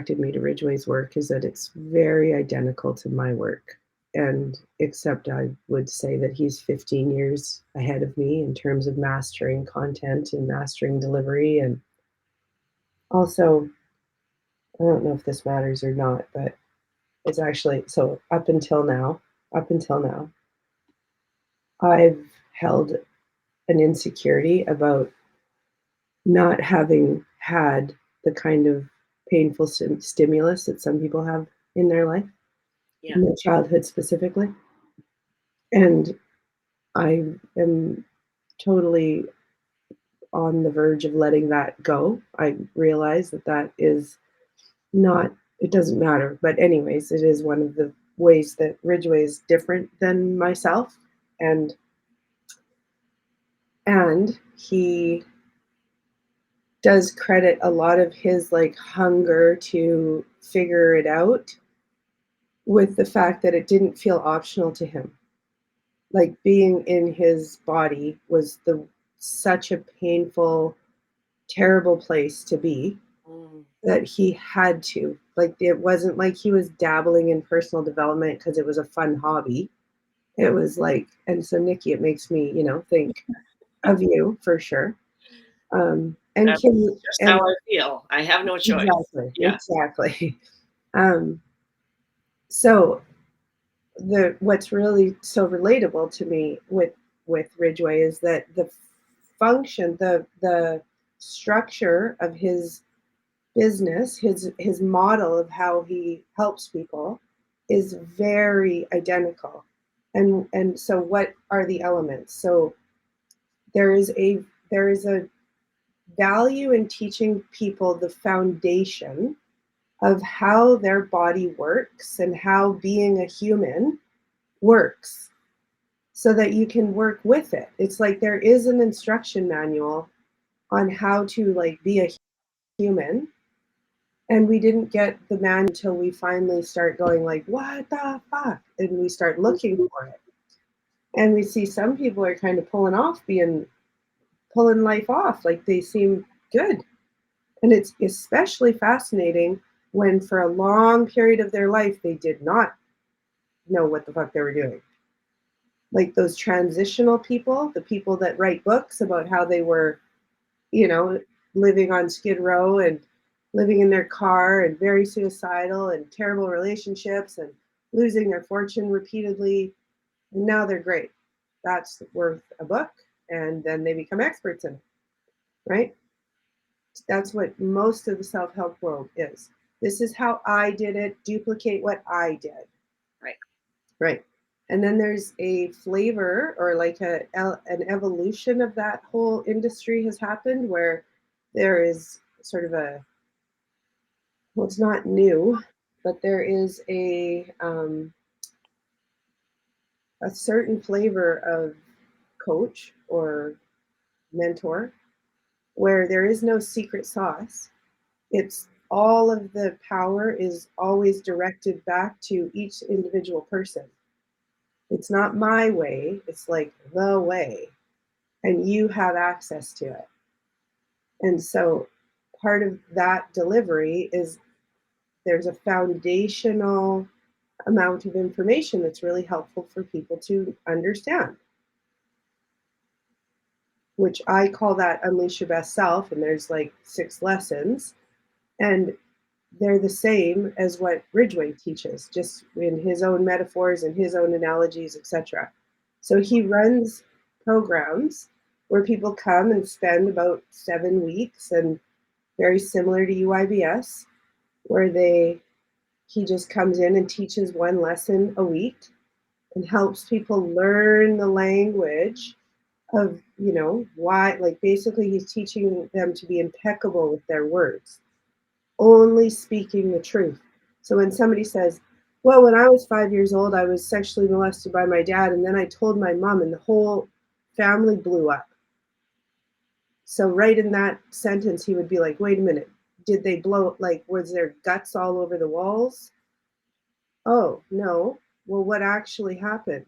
attracted me to Ridgway's work is that it's very identical to my work. And except I would say that he's 15 years ahead of me in terms of mastering content and mastering delivery. And also, I don't know if this matters or not, but it's actually so up until now, I've held an insecurity about not having had the kind of painful stimulus that some people have in their life, Yeah. in their childhood specifically. And I am totally on the verge of letting that go. I realize that that is not, it doesn't matter. But, anyways, it is one of the ways that Ridgway is different than myself. And he does credit a lot of his like hunger to figure it out with the fact that it didn't feel optional to him. Like being in his body was the such a painful, terrible place to be Mm. that he had to. Like it wasn't like he was dabbling in personal development because it was a fun hobby. It was like, and so Nikki, it makes me, think of you for sure. And That's Kim, just how and I feel. I have no choice. exactly, Yeah. exactly. Um, so what's really so relatable to me with Ridgway is that the function, the structure of his business, his model of how he helps people is very identical. And so what are the elements? So there is a there is a value in teaching people the foundation of how their body works and how being a human works so that you can work with it. It's like there is an instruction manual on how to like be a human, and we didn't get the manual until we finally start going like, what the fuck? And we start looking for it. And we see some people are kind of pulling life off, like they seem good. And it's especially fascinating when for a long period of their life they did not know what the fuck they were doing. Like those transitional people, the people that write books about how they were, you know, living on Skid Row and living in their car and very suicidal and terrible relationships and losing their fortune repeatedly. And now they're great. That's worth a book. And then they become experts in it, right? That's what most of the self help world is. This is how I did it, duplicate what I did. Right. Right. And then there's a flavor or like an evolution of that whole industry has happened where there is sort of well, it's not new, but there is a certain flavor of coach or mentor where there is no secret sauce. It's all of the power is always directed back to each individual person. It's not my way, it's like the way, and you have access to it. And so part of that delivery is there's a foundational amount of information that's really helpful for people to understand, which I call that unleash your best self. And there's like 6 lessons, and they're the same as what Ridgway teaches, just in his own metaphors and his own analogies, etc. So he runs programs where people come and spend about 7 weeks, and very similar to UIBS, where he just comes in and teaches one lesson a week and helps people learn the language of, why, like basically he's teaching them to be impeccable with their words, only speaking the truth. So when somebody says, well, when I was 5 years old, I was sexually molested by my dad, and then I told my mom, and the whole family blew up. So right in that sentence, he would be like, wait a minute, did they blow, like, was there guts all over the walls? Oh, no. Well, what actually happened?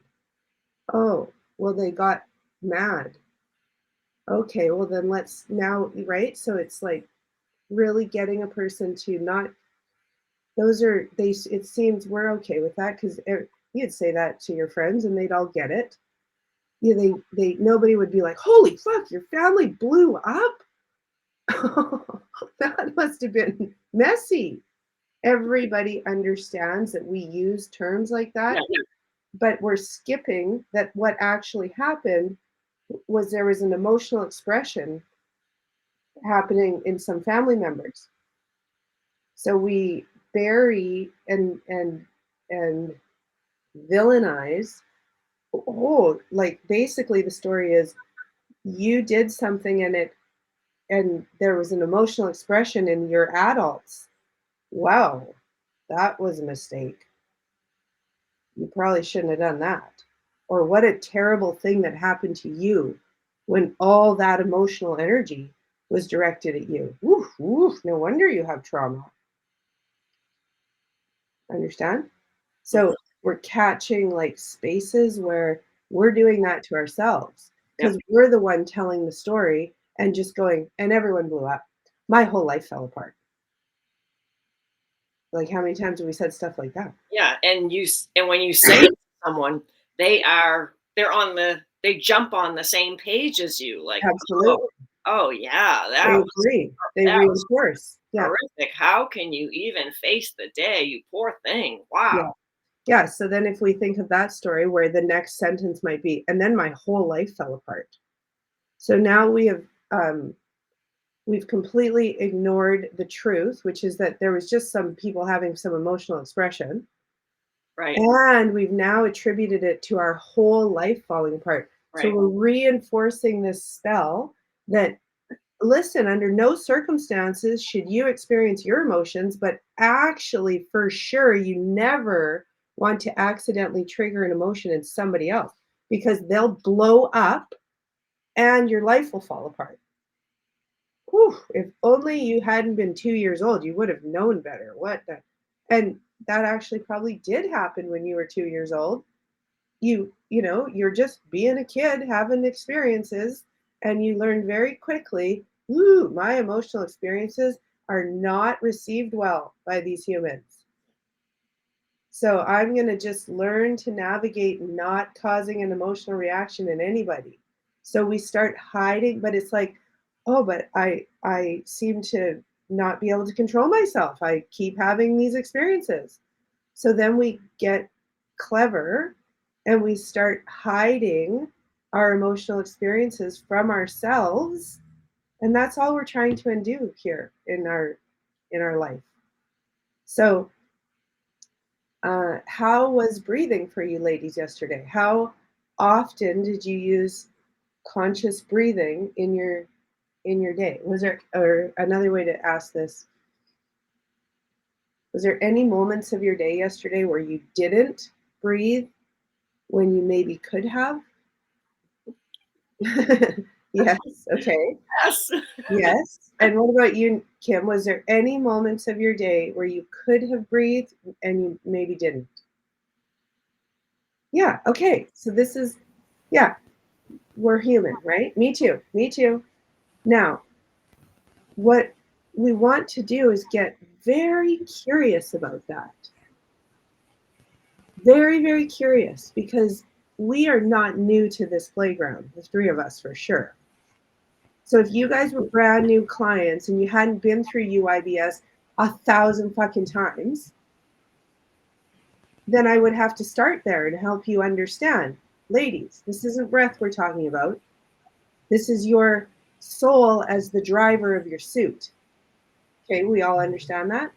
Oh, well, they got mad. Okay, well, then let's now, right? So it's like really getting a person to not those are they. It seems we're okay with that because you'd say that to your friends and they'd all get it. Yeah, they nobody would be like, "Holy fuck, your family blew up." That must have been messy. Everybody understands that we use terms like Yeah, that, yeah, but we're skipping that what actually happened was there was an emotional expression happening in some family members. So we bury and villainize. Oh, like basically the story is you did something and there was an emotional expression in your adults. Wow, that was a mistake. You probably shouldn't have done that. Or what a terrible thing that happened to you when all that emotional energy was directed at you. Woof, woof, no wonder you have trauma. Understand? So mhm, we're catching like spaces where we're doing that to ourselves yep, because we're the one telling the story and just going, and everyone blew up. My whole life fell apart. Like, how many times have we said stuff like that? yeah, and and when you say it to someone, they're on they jump on the same page as you, like, "Oh, Absolutely. oh, yeah, They agree. They that was reinforce. Yeah. horrific. How can you even face the day, you poor thing? Wow." Yeah. Yeah. So then if we think of that story where the next sentence might be, and then my whole life fell apart. So now um, we've completely ignored the truth, which is that there was just some people having some emotional expression. Right, And we've now attributed it to our whole life falling apart. So right. we're reinforcing this spell that, listen, under no circumstances should you experience your emotions, but actually, for sure, you never want to accidentally trigger an emotion in somebody else because they'll blow up and your life will fall apart. Whew, if only you hadn't been 2 years old, you would have known better. What the? And that actually probably did happen when you were 2 years old. You're just being a kid having experiences and you learn very quickly, ooh, my emotional experiences are not received well by these humans. So I'm going to just learn to navigate not causing an emotional reaction in anybody. So we start hiding, but it's like, oh, but I seem to not be able to control myself. I keep having these experiences. So then we get clever and we start hiding our emotional experiences from ourselves. And that's all we're trying to undo here in our life. So how was breathing for you ladies yesterday? How often did you use conscious breathing in your day? Was there, or another way to ask this, was there any moments of your day yesterday where you didn't breathe when you maybe could have? Yes, okay. Yes. Yes. And what about you, Kim? Was there any moments of your day where you could have breathed and you maybe didn't? Yeah, okay. So this is, yeah, we're human, right? Me too. Me too. Now, what we want to do is get very curious about that. Very, very curious because we are not new to this playground, the three of us for sure. So if you guys were brand new clients and you hadn't been through UIBS 1,000 fucking times, then I would have to start there and help you understand. Ladies, this isn't breath we're talking about. This is your soul as the driver of your suit. Okay, we all understand that?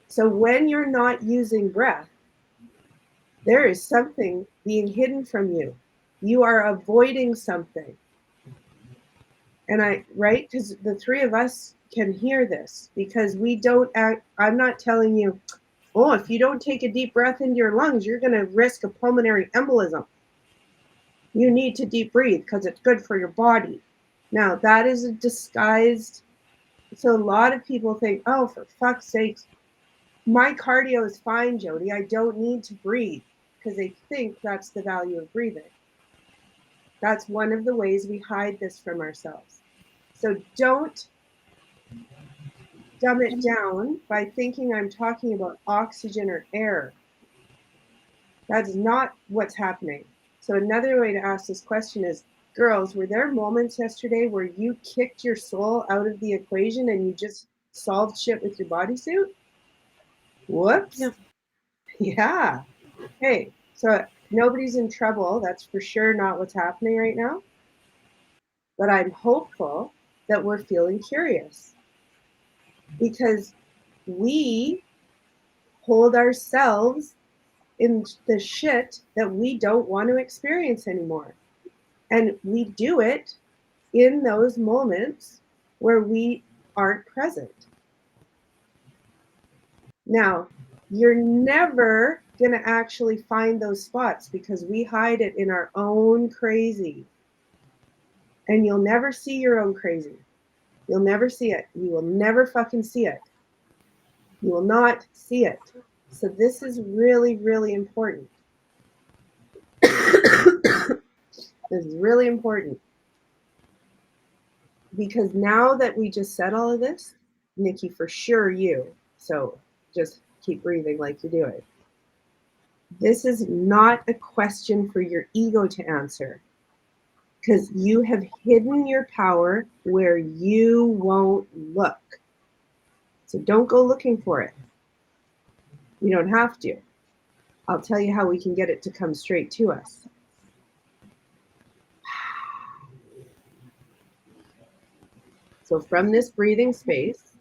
So when you're not using breath, there is something being hidden from you. You are avoiding something. And right? Because the three of us can hear this because we don't act. I'm not telling you, oh, if you don't take a deep breath into your lungs, you're going to risk a pulmonary embolism. You need to deep breathe because it's good for your body. Now, that is a disguised. So a lot of people think, oh, for fuck's sakes, my cardio is fine, Jody. I don't need to breathe because they think that's the value of breathing. That's one of the ways we hide this from ourselves. So don't dumb it down by thinking I'm talking about oxygen or air. That's not what's happening. So another way to ask this question is, girls, were there moments yesterday where you kicked your soul out of the equation and you just solved shit with your bodysuit? Whoops. Yeah. Yeah. Hey, so nobody's in trouble. That's for sure not what's happening right now. But I'm hopeful that we're feeling curious because we hold ourselves in the shit that we don't want to experience anymore. And we do it in those moments where we aren't present. Now, you're never going to actually find those spots because we hide it in our own crazy. And you'll never see your own crazy. You'll never see it. You will never fucking see it. You will not see it. So this is really, really important. This is really important because now that we just said all of this, Nikki, for sure you. So just keep breathing like you're doing. This is not a question for your ego to answer because you have hidden your power where you won't look. So don't go looking for it. You don't have to. I'll tell you how we can get it to come straight to us. So from this breathing space,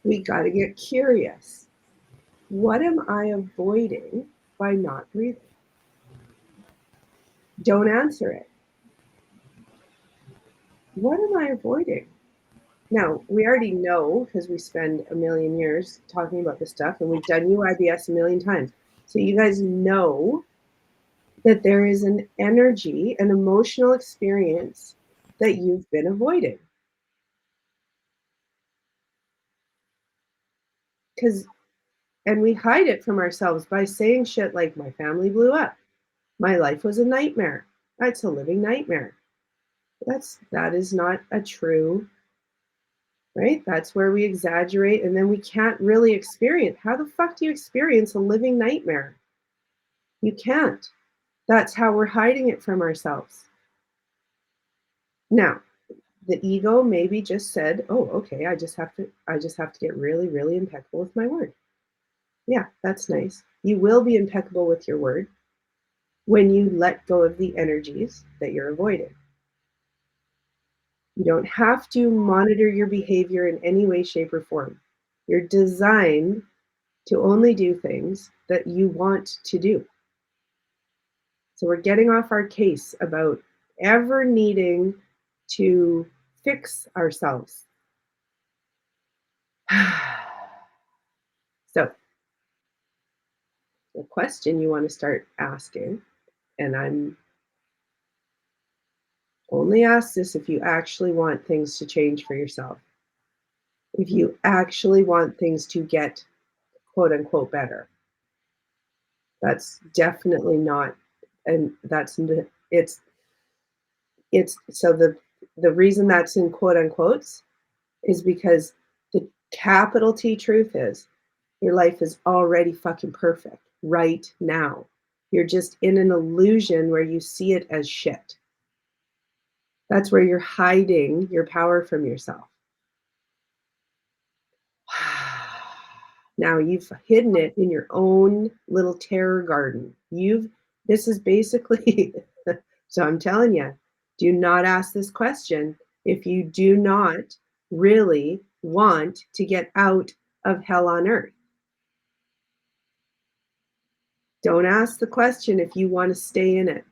we got to get curious. What am I avoiding by not breathing? Don't answer it. What am I avoiding? Now, we already know because we spend a million years talking about this stuff and we've done UIBS a million times. So you guys know that there is an energy, an emotional experience that you've been avoiding. Because, and we hide it from ourselves by saying shit like, my family blew up. My life was a nightmare. It's a living nightmare. That is not a true, right? That's where we exaggerate and then we can't really experience. How the fuck do you experience a living nightmare? You can't. That's how we're hiding it from ourselves. Now, the ego maybe just said, "Oh, okay, I just have to get really, really impeccable with my word." Yeah, that's nice. You will be impeccable with your word when you let go of the energies that you're avoiding. You don't have to monitor your behavior in any way, shape, or form. You're designed to only do things that you want to do. So we're getting off our case about ever needing to fix ourselves. So the question you want to start asking, and I'm only ask this if you actually want things to change for yourself. If you actually want things to get quote unquote better. That's definitely not, and it's so the reason that's in quote unquotes is because the capital T truth is your life is already fucking perfect right now. You're just in an illusion where you see it as shit. That's where you're hiding your power from yourself. Now you've hidden it in your own little terror garden. This is basically, so I'm telling you, do not ask this question if you do not really want to get out of hell on earth. Don't ask the question if you want to stay in it.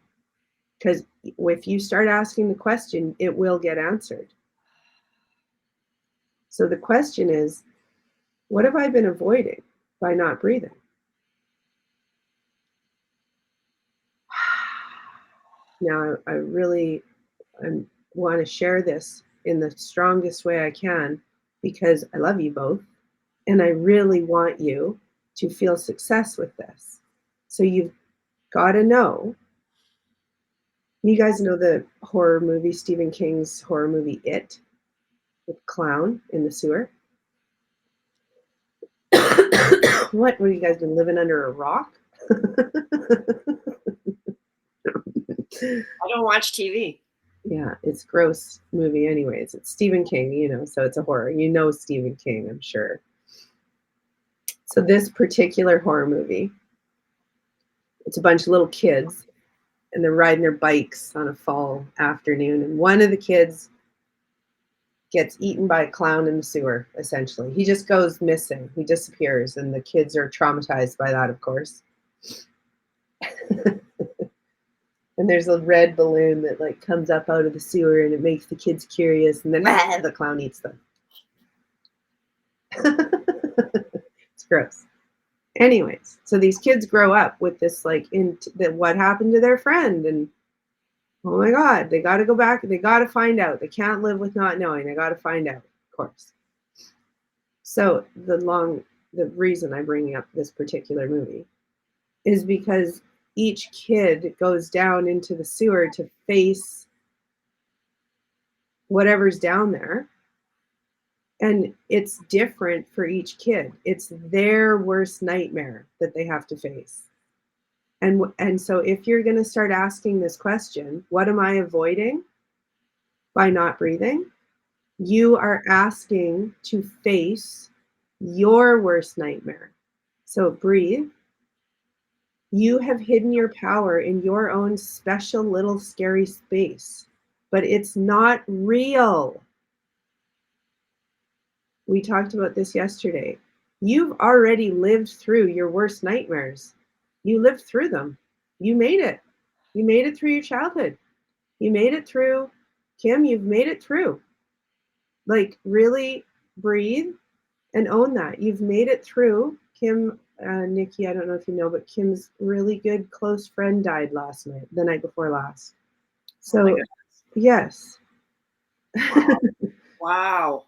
Because if you start asking the question, it will get answered. So the question is, what have I been avoiding by not breathing? Now, I really want to share this in the strongest way I can because I love you both and I really want you to feel success with this. So you've got to know. You guys know the horror movie, Stephen King's horror movie, It, with the clown in the sewer? What have you guys been living under a rock? I don't watch TV. Yeah, it's gross movie anyways. It's Stephen King, so it's a horror. You know Stephen King, I'm sure. So this particular horror movie, it's a bunch of little kids and they're riding their bikes on a fall afternoon, and one of the kids gets eaten by a clown in the sewer, essentially. He just goes missing. He disappears, and the kids are traumatized by that, of course. And there's a red balloon that like comes up out of the sewer and it makes the kids curious, and then the clown eats them. It's gross. Anyways, so these kids grow up with this like what happened to their friend, and oh my god, they got to go back, they got to find out. They can't live with not knowing. They got to find out, of course. So the reason I'm bringing up this particular movie is because each kid goes down into the sewer to face whatever's down there. And it's different for each kid. It's their worst nightmare that they have to face. And so if you're going to start asking this question, what am I avoiding by not breathing? You are asking to face your worst nightmare. So breathe. You have hidden your power in your own special little scary space, but it's not real. We talked about this yesterday. You've already lived through your worst nightmares. You lived through them. You made it. You made it through your childhood. You made it through, Kim, you've made it through. Like, really breathe and own that. You've made it through. Kim, Nikki, I don't know if you know, but Kim's really good close friend died the night before last. So, yes. Wow.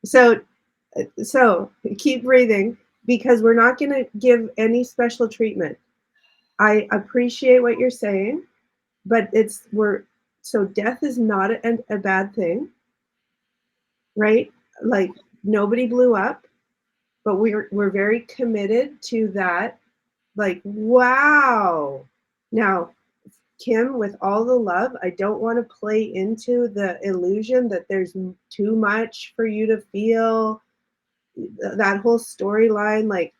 So keep breathing, because we're not going to give any special treatment. I appreciate what you're saying, but so death is not a bad thing, right? Like, nobody blew up, but we're very committed to that. Like, wow. Now, Kim, with all the love, I don't want to play into the illusion that there's too much for you to feel. That whole storyline, like,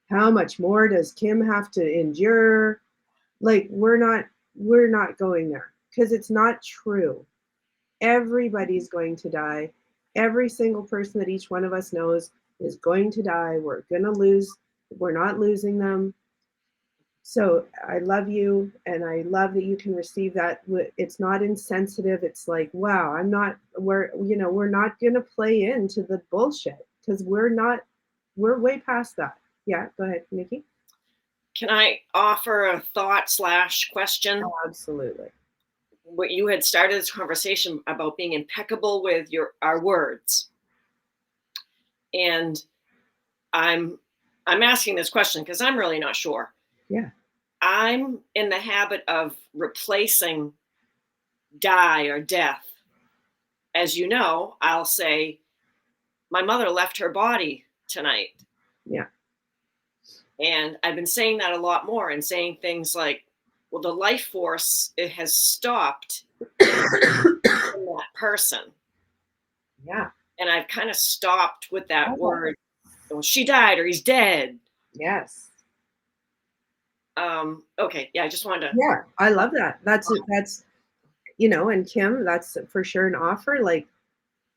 how much more does Kim have to endure? Like, we're not going there, because it's not true. Everybody's going to die. Every single person that each one of us knows is going to die. We're not losing them. So I love you, and I love that you can receive that. It's not insensitive. It's like, wow, we're not going to play into the bullshit, because we're way past that. Yeah, go ahead, Nikki. Can I offer a thought / question? Oh, absolutely. What you had started this conversation about being impeccable with our words. And I'm asking this question because I'm really not sure. Yeah. I'm in the habit of replacing die or death. As you know, I'll say, my mother left her body tonight. Yeah. And I've been saying that a lot more, and saying things like, well, the life force, it has stopped in that person. Yeah. And I've kind of stopped with that word. Well, she died or he's dead. Yes. Okay. Yeah. I just wanted to. Yeah. I love that. That's and Kim, that's for sure an offer. Like,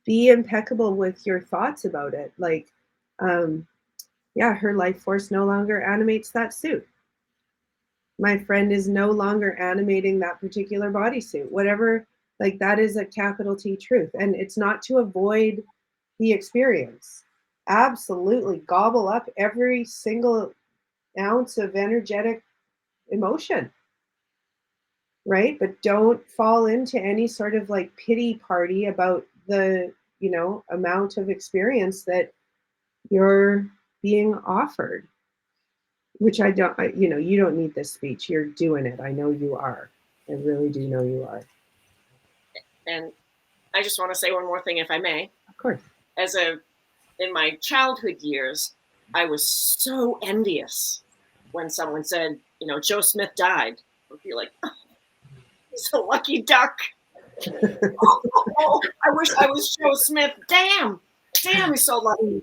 be impeccable with your thoughts about it. Like, yeah, her life force no longer animates that suit. My friend is no longer animating that particular bodysuit. Whatever, like, that is a capital T truth. And it's not to avoid the experience. Absolutely gobble up every single ounce of energetic emotion, right? But don't fall into any sort of like pity party about the amount of experience that you're being offered, which I don't. You don't need this speech. You're doing it. I know you are. I really do know you are. And I just want to say one more thing, if I may. Of course. In my childhood years, I was so envious when someone said, you know, Joe Smith died. I'd be like, oh, he's a lucky duck. Oh, I wish I was Joe Smith. Damn, he's so lucky.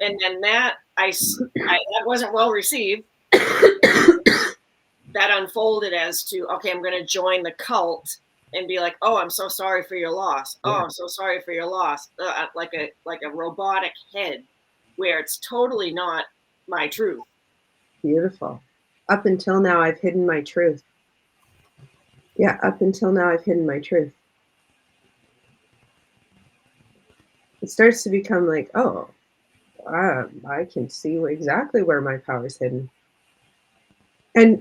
And then that that wasn't well received. That unfolded as to, okay, I'm going to join the cult and be like, oh, I'm so sorry for your loss. Oh, I'm so sorry for your loss. Like a robotic head, where it's totally not my truth. Beautiful. Up until now, I've hidden my truth. Yeah, up until now, I've hidden my truth. It starts to become like, oh, I can see exactly where my power is hidden.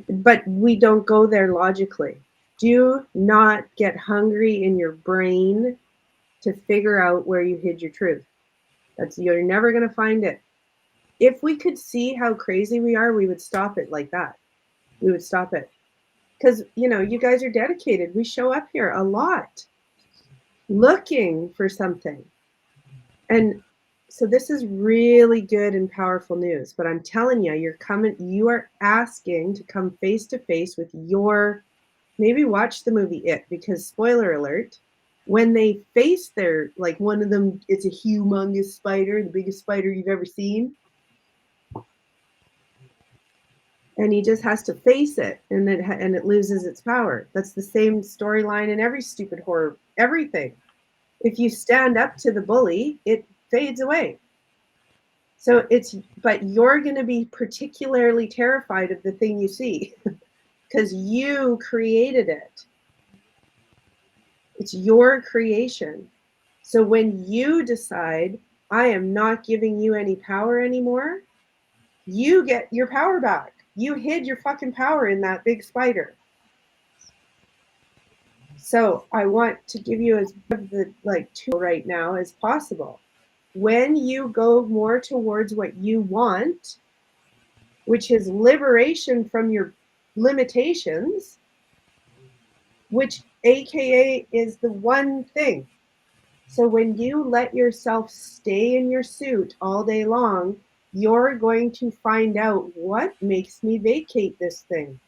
But we don't go there logically. Do not get hungry in your brain to figure out where you hid your truth. You're never going to find it. If we could see how crazy we are, we would stop it like that. We would stop it. Because, you know, you guys are dedicated. We show up here a lot looking for something. And so this is really good and powerful news. But I'm telling you, you are asking to come face to face with maybe watch the movie It, because spoiler alert, when they face like one of them, it's a humongous spider, the biggest spider you've ever seen. And he just has to face it, and it loses its power. That's the same storyline in every stupid horror, everything. If you stand up to the bully, it fades away. But you're going to be particularly terrified of the thing you see because you created it. It's your creation. So when you decide, I am not giving you any power anymore, you get your power back. You hid your fucking power in that big spider. So I want to give you as much of the tool right now as possible. When you go more towards what you want, which is liberation from your limitations, which AKA is the one thing. So when you let yourself stay in your suit all day long, you're going to find out what makes me vacate this thing.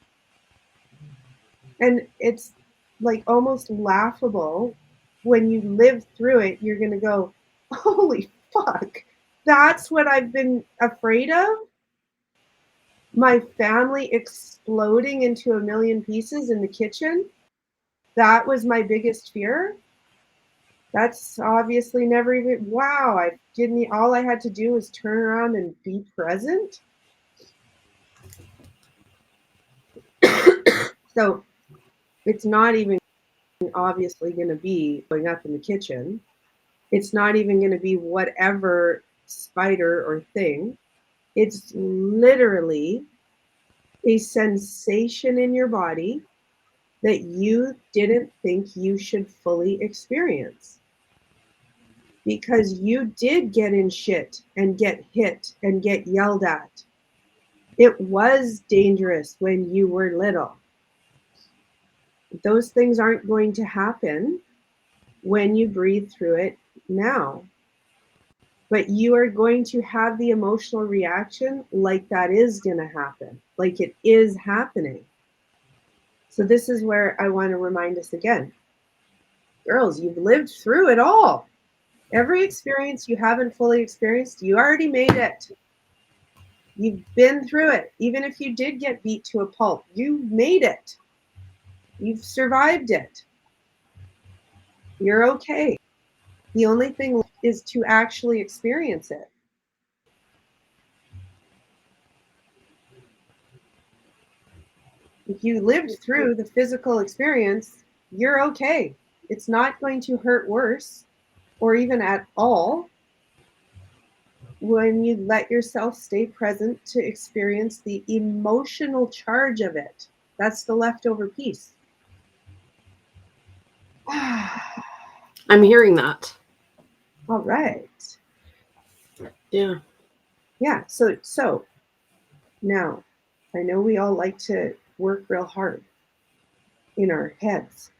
And it's like almost laughable when you live through it. You're going to go, holy fuck, that's what I've been afraid of. My family exploding into a million pieces in the kitchen. That was my biggest fear. That's obviously never even, wow, all I had to do was turn around and be present. So it's not even obviously going to be going up in the kitchen. It's not even going to be whatever spider or thing. It's literally a sensation in your body that you didn't think you should fully experience. Because you did get in shit and get hit and get yelled at. It was dangerous when you were little. Those things aren't going to happen when you breathe through it now. But you are going to have the emotional reaction like that is going to happen, like it is happening. So this is where I want to remind us again. Girls, you've lived through it all. Every experience you haven't fully experienced, you already made it. You've been through it. Even if you did get beat to a pulp, you made it. You've survived it. You're okay. The only thing is to actually experience it. If you lived through the physical experience, you're okay. It's not going to hurt worse or even at all when you let yourself stay present to experience the emotional charge of it. That's the leftover piece. I'm hearing that. All right. Yeah. Yeah. So now I know we all like to work real hard in our heads.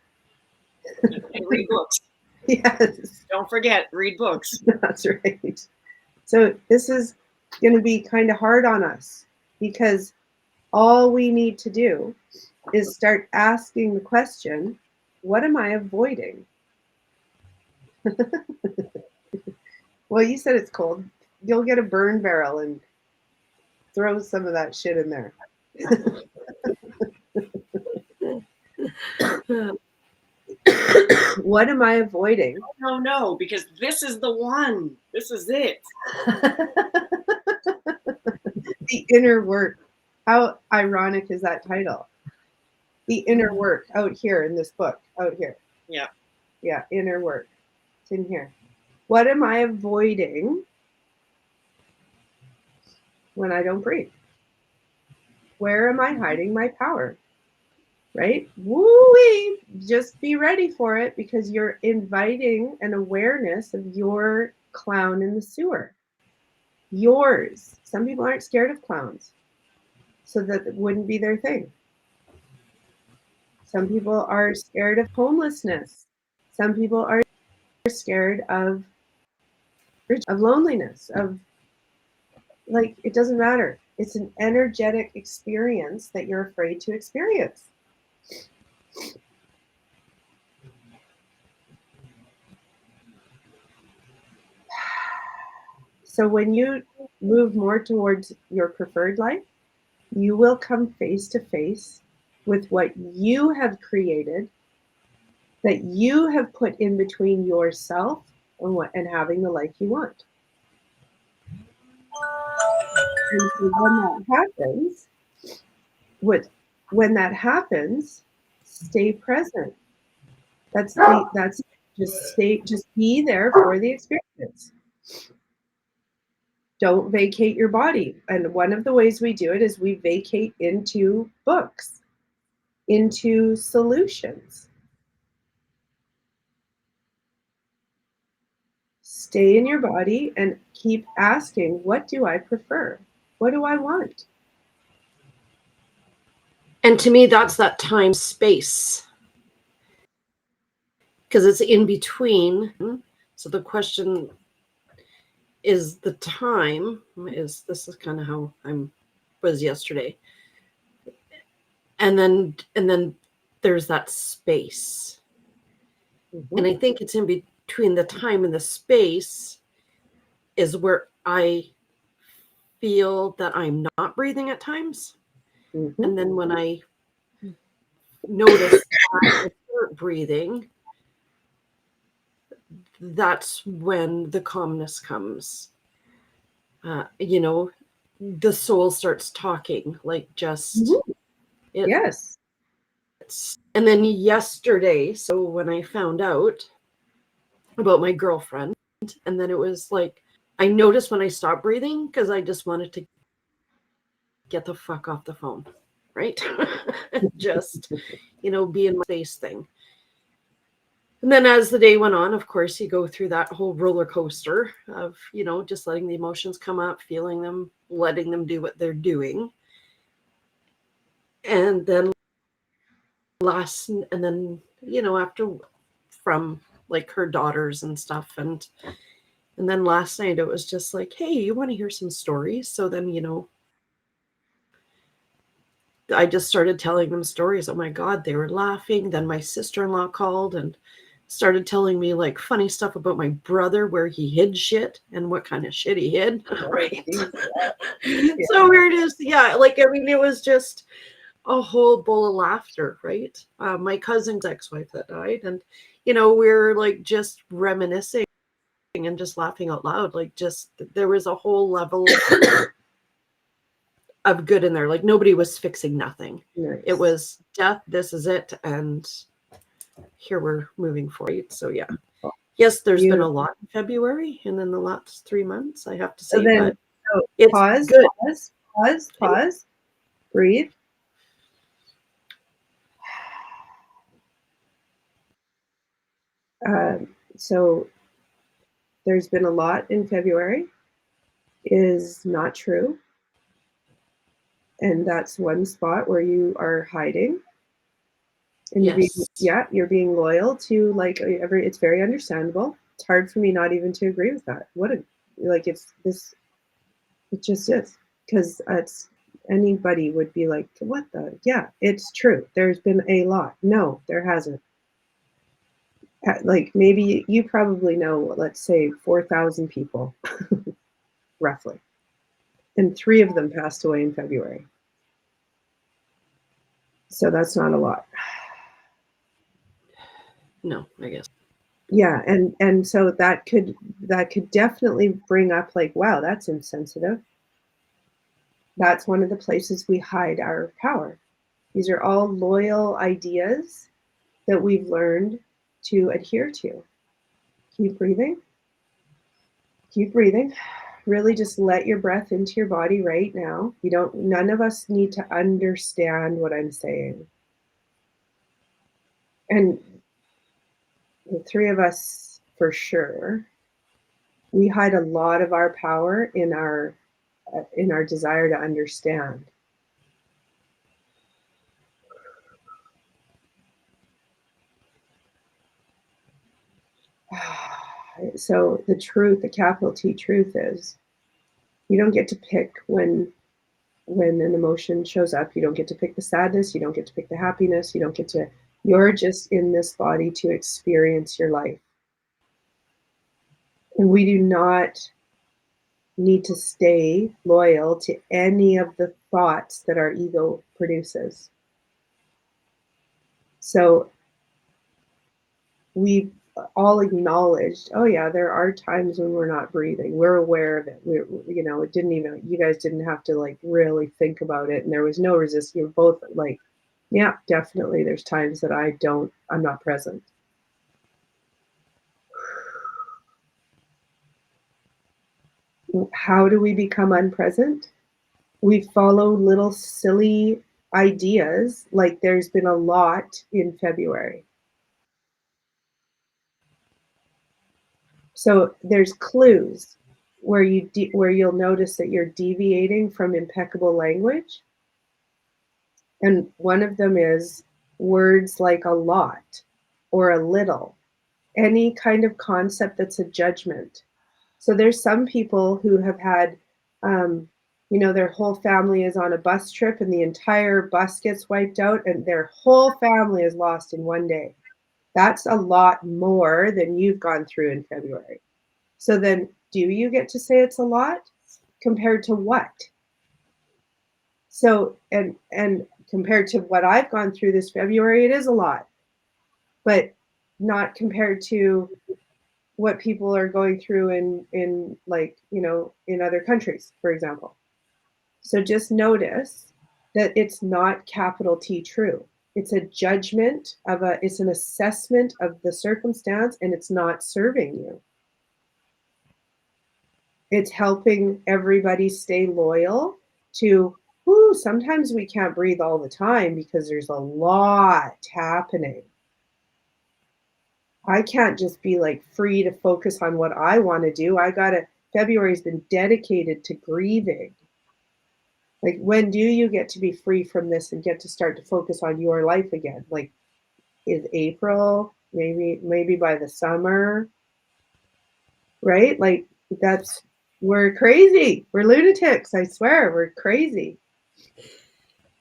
And read books. Yes. Don't forget, read books. That's right. So this is going to be kind of hard on us, because all we need to do is start asking the question, what am I avoiding? Well, you said it's cold. You'll get a burn barrel and throw some of that shit in there. What am I avoiding? No, because this is the one. This is it. The inner work. How ironic is that title? The inner work, out here in this book, out here. Yeah. Yeah, inner work. It's in here. What am I avoiding when I don't breathe? Where am I hiding my power? Right? Woo-wee! Just be ready for it, because you're inviting an awareness of your clown in the sewer. Yours. Some people aren't scared of clowns, so that it wouldn't be their thing. Some people are scared of homelessness. Some people are scared of loneliness, of, like, it doesn't matter. It's an energetic experience that you're afraid to experience. So when you move more towards your preferred life, you will come face to face with what you have created, that you have put in between yourself and having the life you want. And so when that happens, stay present. That's just be there for the experience. Don't vacate your body. And one of the ways we do it is we vacate into books, into solutions. Stay in your body and keep asking, what do I prefer? What do I want? And to me, that's that time space, because it's in between. So the question is, the time is, this is kind of how I was yesterday. And then there's that space. Mm-hmm. And I think it's in between the time and the space is where I feel that I'm not breathing at times. Mm-hmm. And then when I notice that I start breathing, that's when the calmness comes. The soul starts talking, like just Mm-hmm. Yes. And then yesterday, so when I found out about my girlfriend, and then it was like I noticed when I stopped breathing, because I just wanted to get the fuck off the phone, right? Just be in my space thing. And then as the day went on, of course, you go through that whole roller coaster of, just letting the emotions come up, feeling them, letting them do what they're doing. And then after, from like her daughters and stuff. And then last night it was just like, hey, you want to hear some stories? So then, I just started telling them stories. Oh my God, they were laughing. Then my sister-in-law called and started telling me like funny stuff about my brother, where he hid shit and what kind of shit he hid. Right. So we're just, it was just a whole bowl of laughter, right? My cousin's ex-wife that died, and we're like just reminiscing and just laughing out loud. Like, just there was a whole level of good in there. Like, nobody was fixing nothing. Nice. It was death, this is it, and here we're moving forward. So yeah. Yes, there's been a lot in February and in the last 3 months, I have to say. So then, but it's pause, good. Pause, breathe. So there's been a lot in February is not true. And that's one spot where you are hiding. And Yes. you're being loyal to it's very understandable. It's hard for me not even to agree with that. It's It just is. Because it's anybody would be like, what the? Yeah, it's true. There's been a lot. No, there hasn't. Like maybe you probably know, let's say 4,000 people, roughly. And 3 of them passed away in February. So that's not a lot. No, I guess. Yeah, and so that could definitely bring up like, wow, that's insensitive. That's one of the places we hide our power. These are all loyal ideas that we've learned to adhere to. Keep breathing. Keep breathing. Really just let your breath into your body right now. None of us need to understand what I'm saying. And the 3 of us for sure, we hide a lot of our power in our desire to understand. So the truth, the capital T truth is, you don't get to pick when an emotion shows up. You don't get to pick the sadness. You don't get to pick the happiness. You don't get to. You're just in this body to experience your life. And we do not need to stay loyal to any of the thoughts that our ego produces. So we all acknowledged, oh yeah, there are times when we're not breathing. We're aware of it. It didn't even, you guys didn't have to like really think about it. And there was no resistance. You're both like, yeah, definitely. There's times that I'm not present. How do we become unpresent? We follow little silly ideas, like there's been a lot in February. So there's clues where you'll notice that you're deviating from impeccable language. And one of them is words like a lot or a little, any kind of concept that's a judgment. So there's some people who have had, their whole family is on a bus trip and the entire bus gets wiped out and their whole family is lost in one day. That's a lot more than you've gone through in February. So then, do you get to say it's a lot compared to what? So, and compared to what I've gone through this February, it is a lot, but not compared to what people are going through in like, in other countries, for example. So just notice that it's not capital T true. It's a judgment it's an assessment of the circumstance, and it's not serving you. It's helping everybody stay loyal to, sometimes we can't breathe all the time because there's a lot happening. I can't just be like free to focus on what I want to do. February's been dedicated to grieving. Like, when do you get to be free from this and get to start to focus on your life again? Like, is April, maybe by the summer, right? Like, we're crazy. We're lunatics. I swear, we're crazy.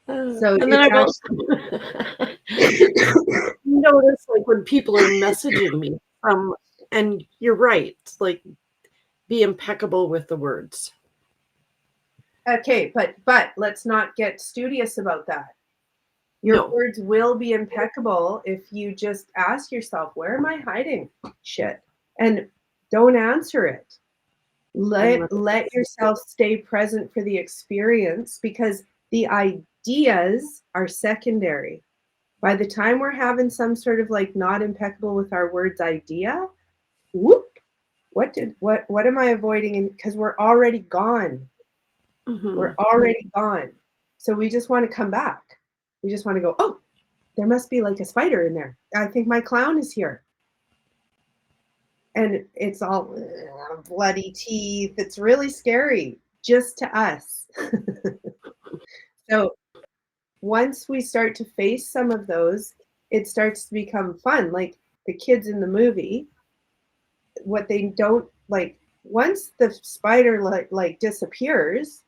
So and then I've also noticed, like, when people are messaging me, and you're right, like, be impeccable with the words. Okay, but let's not get studious about that. Your words will be impeccable if you just ask yourself, where am I hiding shit? And don't answer it. Let yourself stay present for the experience, because the ideas are secondary. By the time we're having some sort of like not impeccable with our words idea, whoop, what am I avoiding? Because we're already gone. Mm-hmm. We're already gone. So we just want to come back. We just want to go, oh, there must be like a spider in there. I think my clown is here. And it's all bloody teeth. It's really scary, just to us. So once we start to face some of those, it starts to become fun. Like the kids in the movie, what they don't like, once the spider like disappears,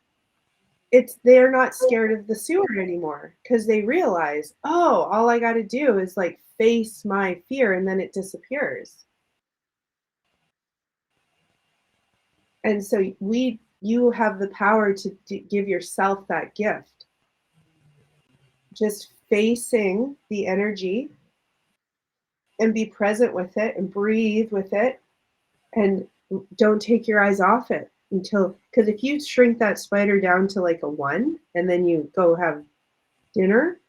they're not scared of the sewer anymore because they realize, oh, all I got to do is like face my fear and then it disappears. And so you have the power to give yourself that gift. Just facing the energy and be present with it and breathe with it and don't take your eyes off it until, because if you shrink that spider down to like a 1 and then you go have dinner,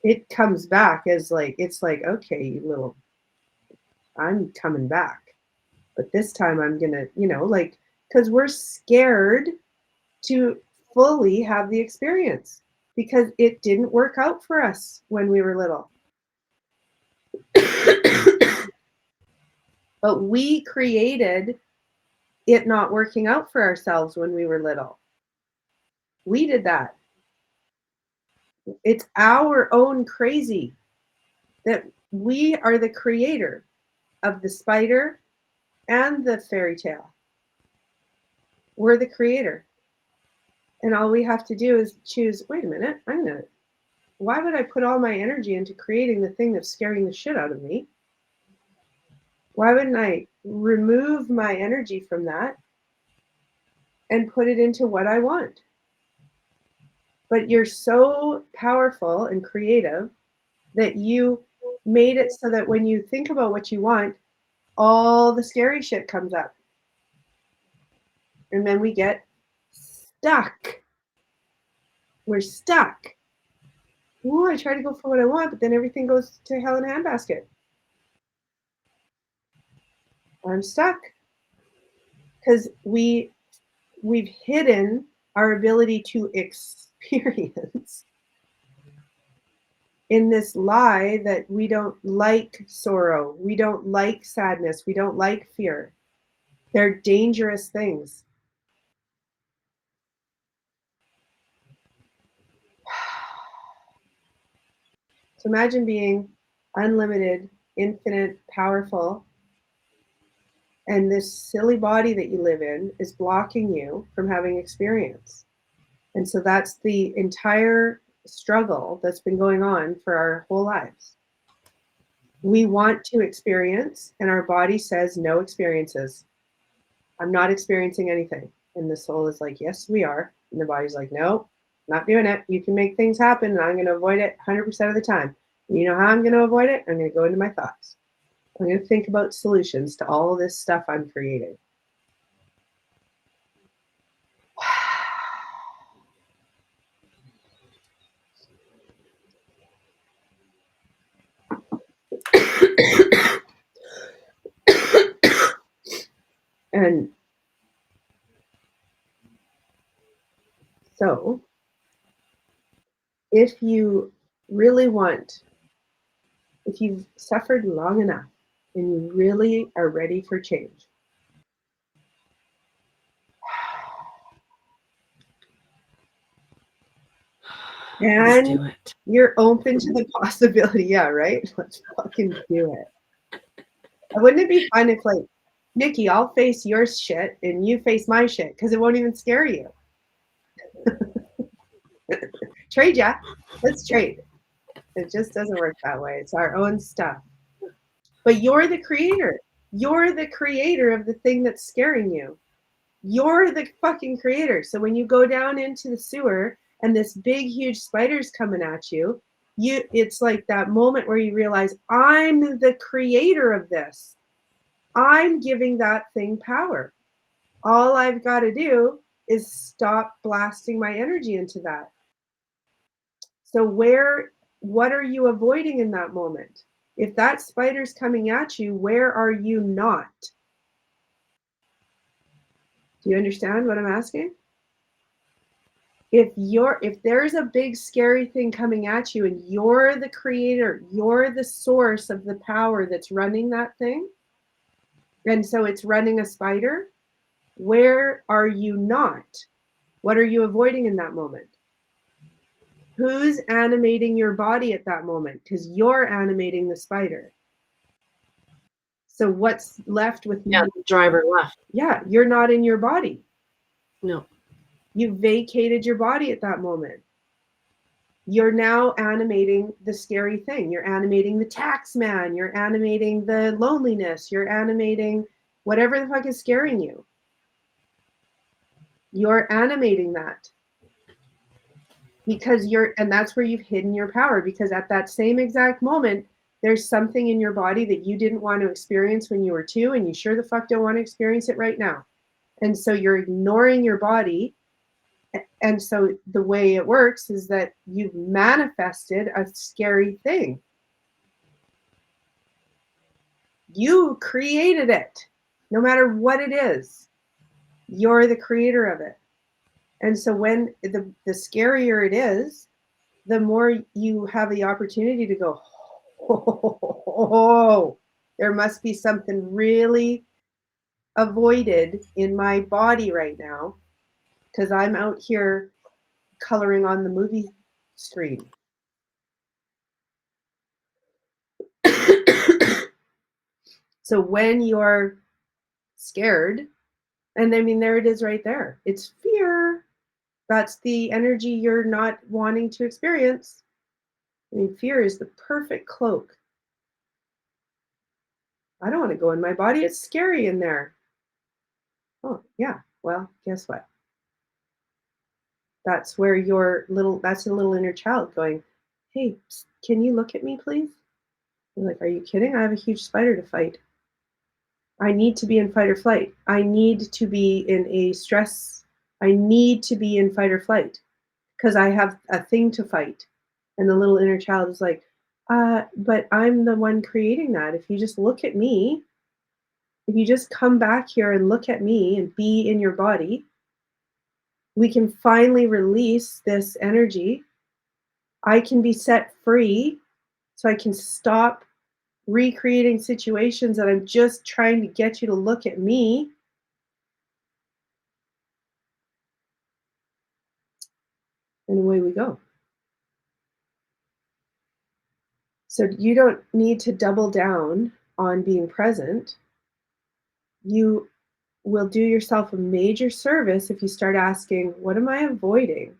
it comes back as like, it's like, okay, you little, I'm coming back. But this time I'm gonna, like, because we're scared to fully have the experience because it didn't work out for us when we were little. But we created it not working out for ourselves when we were little. We did that. It's our own crazy that we are the creator of the spider and the fairy tale. We're the creator. And all we have to do is choose, wait a minute, why would I put all my energy into creating the thing that's scaring the shit out of me? Why wouldn't I remove my energy from that and put it into what I want? But you're so powerful and creative that you made it so that when you think about what you want, all the scary shit comes up. And then we get stuck. We're stuck. Ooh, I try to go for what I want, but then everything goes to hell in a handbasket. I'm stuck. Because we've hidden our ability to experience in this lie that we don't like sorrow, we don't like sadness, we don't like fear. They're dangerous things. So imagine being unlimited, infinite, powerful, and this silly body that you live in is blocking you from having experience. And so that's the entire struggle that's been going on for our whole lives. We want to experience, and our body says no experiences. I'm not experiencing anything. And the soul is like, yes, we are. And the body's like, no, not doing it. You can make things happen, and I'm going to avoid it 100% of the time. And you know how I'm going to avoid it? I'm going to go into my thoughts. I'm going to think about solutions to all of this stuff I'm creating. And so, if you really want, if you've suffered long enough and you really are ready for change, Let's do and it. you're open to the possibility, yeah, right? Let's fucking do it. Wouldn't it be fun if, like, Nikki, I'll face your shit and you face my shit because it won't even scare you. Trade ya. Let's trade. It just doesn't work that way. It's our own stuff. But you're the creator. You're the creator of the thing that's scaring you. You're the fucking creator. So when you go down into the sewer and this big, huge spider's coming at you, it's like that moment where you realize, I'm the creator of this. I'm giving that thing power. All I've got to do is stop blasting my energy into that. So what are you avoiding in that moment? If that spider's coming at you, where are you not? Do you understand what I'm asking? If there's a big scary thing coming at you and you're the creator, you're the source of the power that's running that thing, and so it's running a spider, where are you not? What are you avoiding in that moment? Who's animating your body at that moment? Because you're animating the spider. So what's left with Yeah, you? the driver left. Yeah, you're not in your body. No. You vacated your body at that moment. You're now animating the scary thing. You're animating the tax man. You're animating the loneliness. You're animating whatever the fuck is scaring you. You're animating that because and that's where you've hidden your power, because at that same exact moment, there's something in your body that you didn't want to experience when you were 2, and you sure the fuck don't want to experience it right now. And so you're ignoring your body. And so the way it works is that you've manifested a scary thing. You created it. No matter what it is, you're the creator of it. And so when the scarier it is, the more you have the opportunity to go, oh, there must be something really avoided in my body right now, because I'm out here coloring on the movie screen. So when you're scared, and I mean, there it is right there. It's fear. That's the energy you're not wanting to experience. I mean, fear is the perfect cloak. I don't want to go in my body. It's scary in there. Oh, yeah. Well, guess what? That's where that's a little inner child going, hey, can you look at me, please? You're like, are you kidding? I have a huge spider to fight. I need to be in fight or flight. I need to be in a stress. I need to be in fight or flight because I have a thing to fight. And the little inner child is like, but I'm the one creating that. If you just look at me, if you just come back here and look at me and be in your body, we can finally release this energy. I can be set free so I can stop recreating situations that I'm just trying to get you to look at me. And away we go. So you don't need to double down on being present. You will do yourself a major service if you start asking, what am I avoiding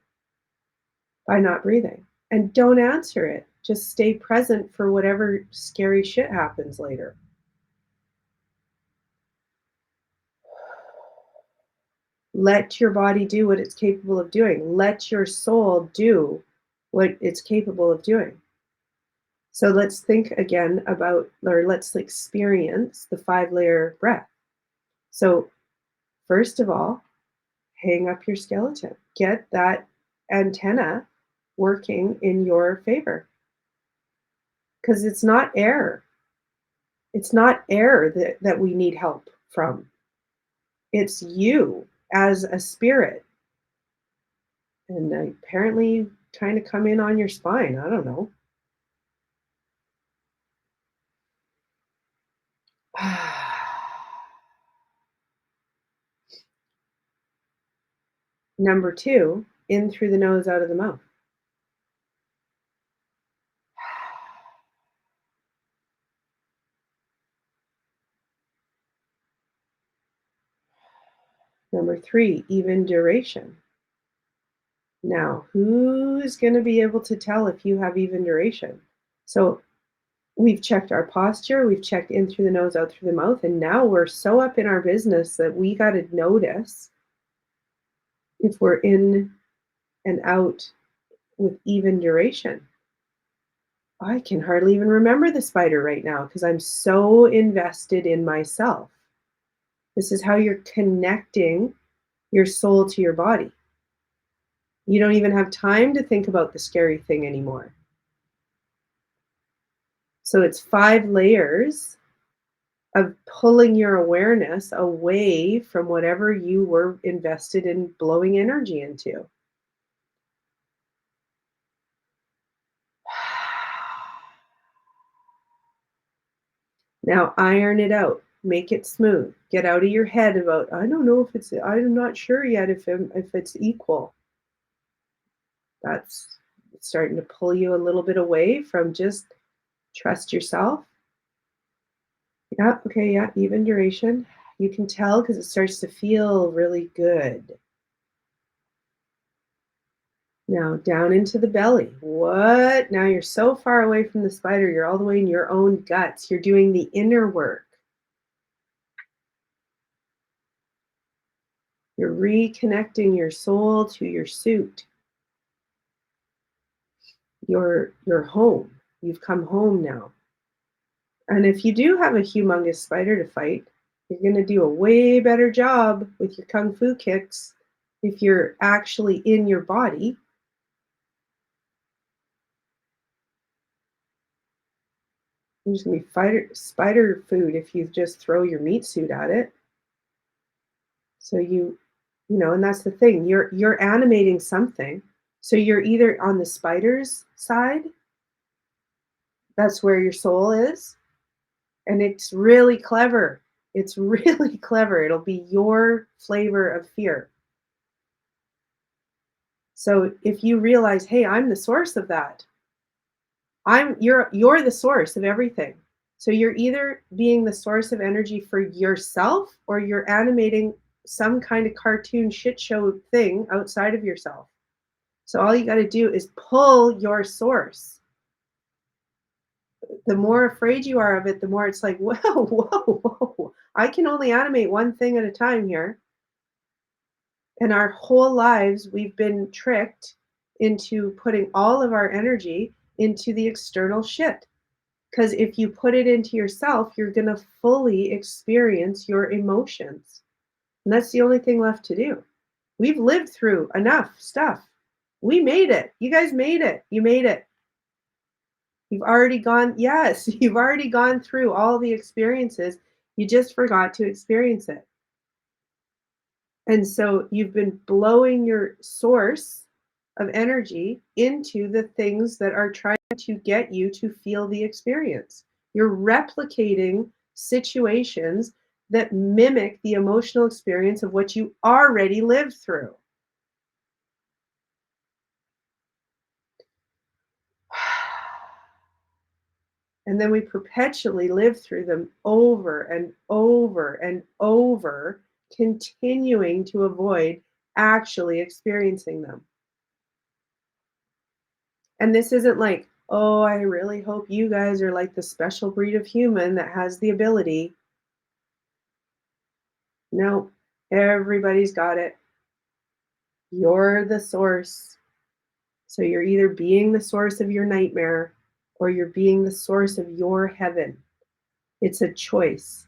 by not breathing? And don't answer it. Just stay present for whatever scary shit happens later. Let your body do what it's capable of doing. Let your soul do what it's capable of doing. So let's think again about, or let's experience the 5-layer breath. So first of all, hang up your skeleton. Get that antenna working in your favor. Because it's not air. It's not air that we need help from. It's you as a spirit. And apparently trying to come in on your spine. I don't know. Number 2, in through the nose, out of the mouth. Number 3, even duration. Now, who's going to be able to tell if you have even duration? So we've checked our posture, we've checked in through the nose, out through the mouth, and now we're so up in our business that we got to notice if we're in and out with even duration. I can hardly even remember the spider right now because I'm so invested in myself. This is how you're connecting your soul to your body. You don't even have time to think about the scary thing anymore. So it's 5 layers of pulling your awareness away from whatever you were invested in blowing energy into. Now iron it out. Make it smooth. Get out of your head about, I don't know if I'm not sure yet if it's equal. That's starting to pull you a little bit away from just trust yourself. Yeah, okay, yeah, even duration. You can tell because it starts to feel really good. Now down into the belly. What? Now you're so far away from the spider, you're all the way in your own guts. You're doing the inner work. You're reconnecting your soul to your suit, your home. You've come home now. And if you do have a humongous spider to fight, you're going to do a way better job with your kung fu kicks if you're actually in your body. There's going to be spider food if you just throw your meat suit at it. So and that's the thing. You're animating something. So you're either on the spider's side, that's where your soul is, and it's really clever. It's really clever. It'll be your flavor of fear. So if you realize, hey, I'm the source of that. You're the source of everything. So you're either being the source of energy for yourself or you're animating some kind of cartoon shit show thing outside of yourself. So all you got to do is pull your source. The more afraid you are of it, the more it's like, whoa, whoa, whoa. I can only animate one thing at a time here. And our whole lives, we've been tricked into putting all of our energy into the external shit. Because if you put it into yourself, you're going to fully experience your emotions. And that's the only thing left to do. We've lived through enough stuff. We made it. You guys made it. You made it. You've already gone, yes, you've already gone through all the experiences. You just forgot to experience it. And so you've been blowing your source of energy into the things that are trying to get you to feel the experience. You're replicating situations that mimic the emotional experience of what you already lived through. And then we perpetually live through them over and over and over, continuing to avoid actually experiencing them. And this isn't like, oh, I really hope you guys are like the special breed of human that has the ability. No, everybody's got it. You're the source. So you're either being the source of your nightmare or you're being the source of your heaven. It's a choice.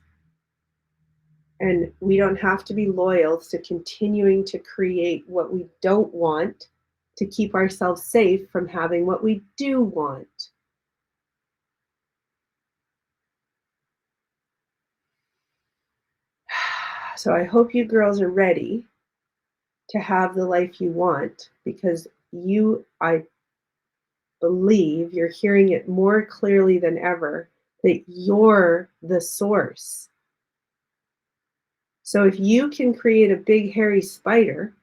And we don't have to be loyal to continuing to create what we don't want to keep ourselves safe from having what we do want. So I hope you girls are ready to have the life you want because I believe you're hearing it more clearly than ever that you're the source. So if you can create a big hairy spider,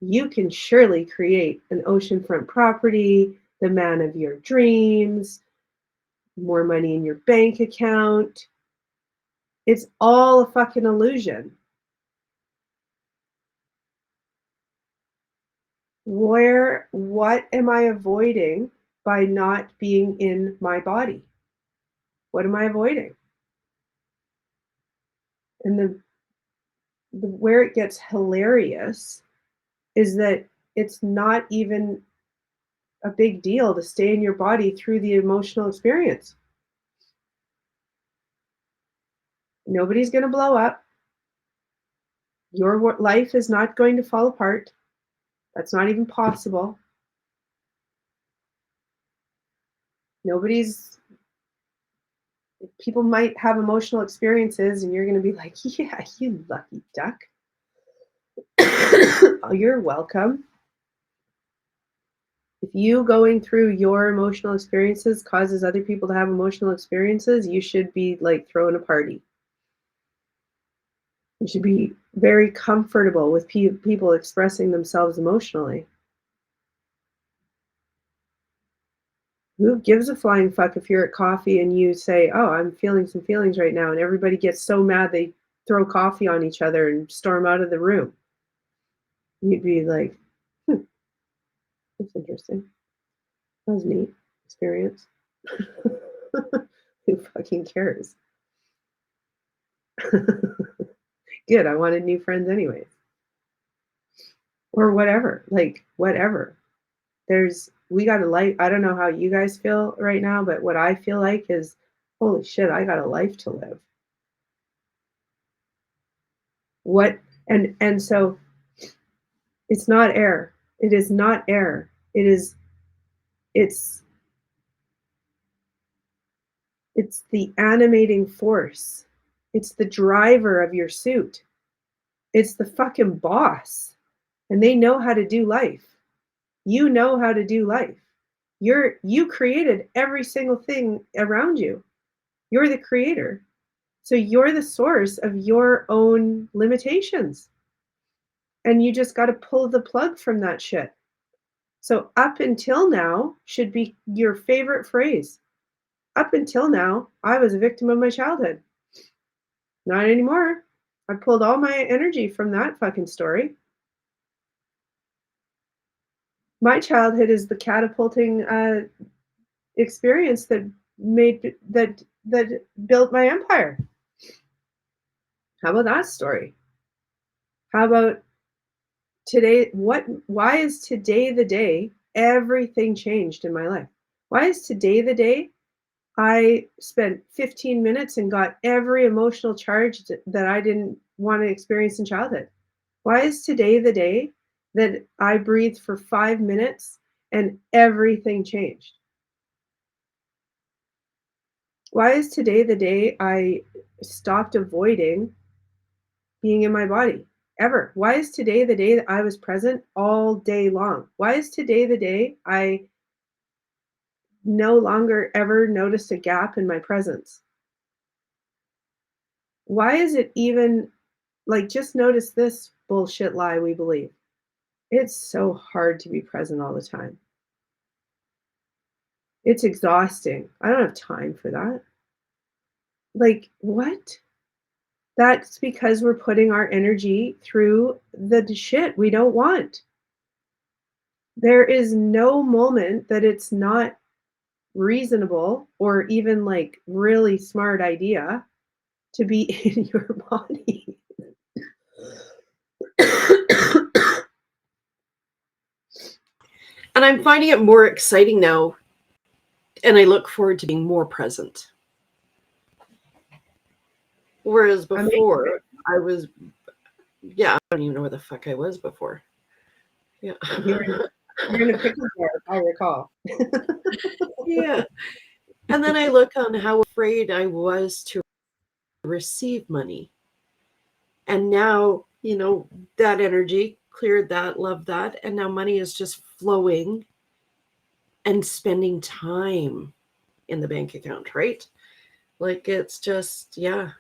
you can surely create an oceanfront property, the man of your dreams, more money in your bank account. It's all a fucking illusion. What am I avoiding by not being in my body? What am I avoiding? And where it gets hilarious is that it's not even a big deal to stay in your body through the emotional experience. Nobody's going to blow up. Your life is not going to fall apart. That's not even possible. Nobody's People might have emotional experiences and you're going to be like, yeah, you lucky duck. Oh, you're welcome. If you going through your emotional experiences causes other people to have emotional experiences, you should be like throwing a party. You should be very comfortable with people expressing themselves emotionally. Who gives a flying fuck if you're at coffee and you say, "Oh, I'm feeling some feelings right now," and everybody gets so mad they throw coffee on each other and storm out of the room? You'd be like, "Hmm, that's interesting. That was a neat experience." Who fucking cares? Good, I wanted new friends anyways. Or whatever, like, whatever. We got a life. I don't know how you guys feel right now, but what I feel like is, holy shit, I got a life to live. What and so it's not air. It is not air. It's it's the animating force. It's the driver of your suit. It's the fucking boss. And they know how to do life. You know how to do life. You created every single thing around you. You're the creator. So you're the source of your own limitations. And you just got to pull the plug from that shit. So up until now should be your favorite phrase. Up until now, I was a victim of my childhood. Not anymore. I pulled all my energy from that fucking story. My childhood is the catapulting experience that built my empire. How about that story? How about today? Why is today the day everything changed in my life? Why is today the day I spent 15 minutes and got every emotional charge that I didn't want to experience in childhood? Why is today the day that I breathed for 5 minutes and everything changed? Why is today the day I stopped avoiding being in my body ever? Why is today the day that I was present all day long? Why is today the day I no longer ever noticed a gap in my presence? Why is it even like, just notice this bullshit lie we believe? It's so hard to be present all the time. It's exhausting. I don't have time for that. Like, what? That's because we're putting our energy through the shit we don't want. There is no moment that it's not reasonable or even like really smart idea to be in your body. And I'm finding it more exciting now, and I look forward to being more present. Whereas before, I was, yeah, I don't even know where the fuck I was before. Yeah. You're in a pickle jar, if I recall. Yeah. And then I look on how afraid I was to receive money. And now, that energy cleared that, loved that. And now money is just flowing and spending time in the bank account, right? Like it's just, yeah.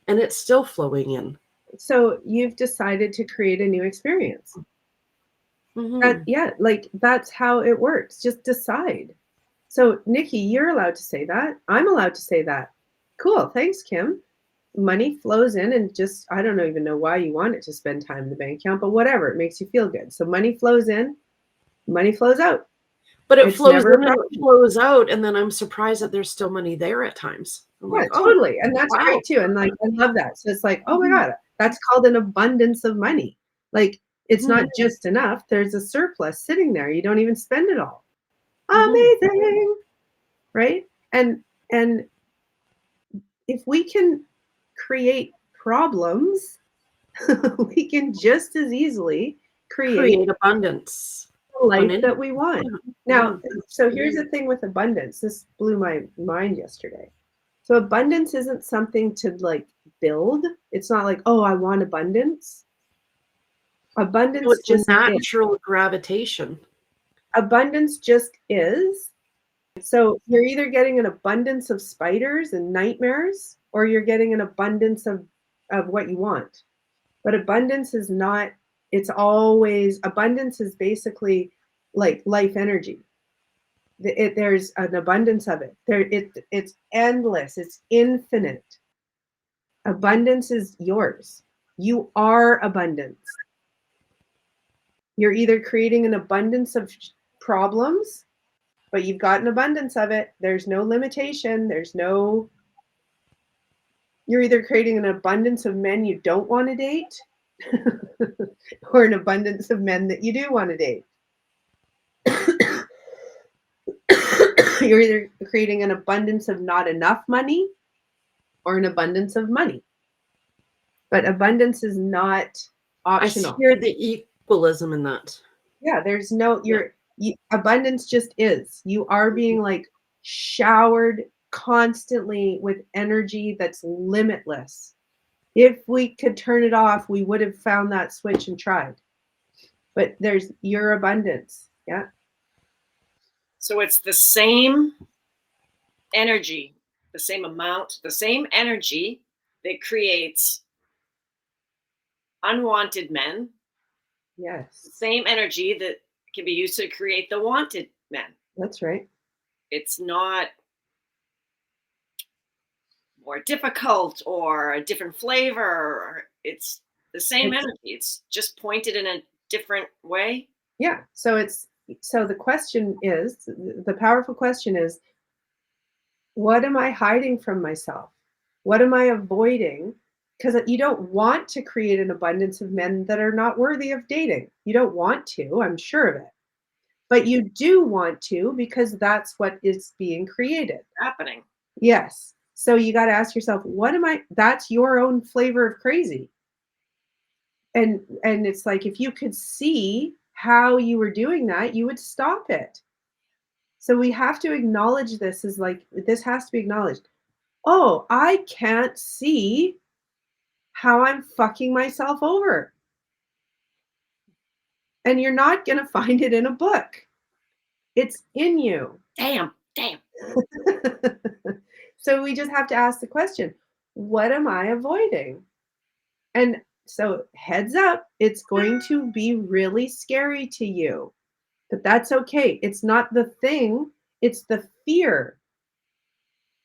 And it's still flowing in. So you've decided to create a new experience. Mm-hmm. Like that's how it works. Just decide. So Nikki, you're allowed to say that. I'm allowed to say that. Cool. Thanks, Kim. Money flows in and just, I don't even know why you want it to spend time in the bank account, but whatever, it makes you feel good. So money flows in, money flows out. But it It's flows never a in and it flows out, and then I'm surprised that there's still money there at times. I'm Yeah, like, oh, totally. And that's wow. great too. And like, I love that. So it's like, oh my God, that's called an abundance of money. Like, it's not just enough, there's a surplus sitting there. You don't even spend it all. Amazing. Right? And if we can create problems, we can just as easily create abundance. the life that we want. Now, Yeah. so here's the thing with abundance. This blew my mind yesterday. So abundance isn't something to like build. It's not like, oh, I want abundance. Abundance It's just is. natural gravitation. Abundance just is. So you're either getting an abundance of spiders and nightmares, or you're getting an abundance of what you want. But abundance is not, it's always, abundance is basically like life energy. There's an abundance of it. It's endless. It's infinite. Abundance is yours. You are abundance. You're either creating an abundance of problems, but you've got an abundance of it. There's no limitation. You're either creating an abundance of men you don't want to date or an abundance of men that you do want to date. You're either creating an abundance of not enough money or an abundance of money. But abundance is not optional. I hear the equalism in that. Yeah, there's no, abundance just is. You are being like showered constantly with energy that's limitless. If we could turn it off, we would have found that switch and tried. But there's your abundance. Yeah. So it's the same energy, the same amount, the same energy that creates unwanted men. Yes. Same energy that can be used to create the wanted men. That's right. It's not more difficult or a different flavor. It's the same energy. It's just pointed in a different way. Yeah. So the question is, the powerful question is, what am I hiding from myself? What am I avoiding? Because you don't want to create an abundance of men that are not worthy of dating. You don't want to, I'm sure of it. But you do want to, because that's what is being created. Happening. Yes. So you got to ask yourself, that's your own flavor of crazy. And it's like, if you could see how you were doing that, you would stop it. So we have to acknowledge this as like, this has to be acknowledged. Oh, I can't see how I'm fucking myself over. And you're not going to find it in a book. It's in you. Damn. So we just have to ask the question, what am I avoiding? And so heads up, it's going to be really scary to you, but that's okay. It's not the thing, it's the fear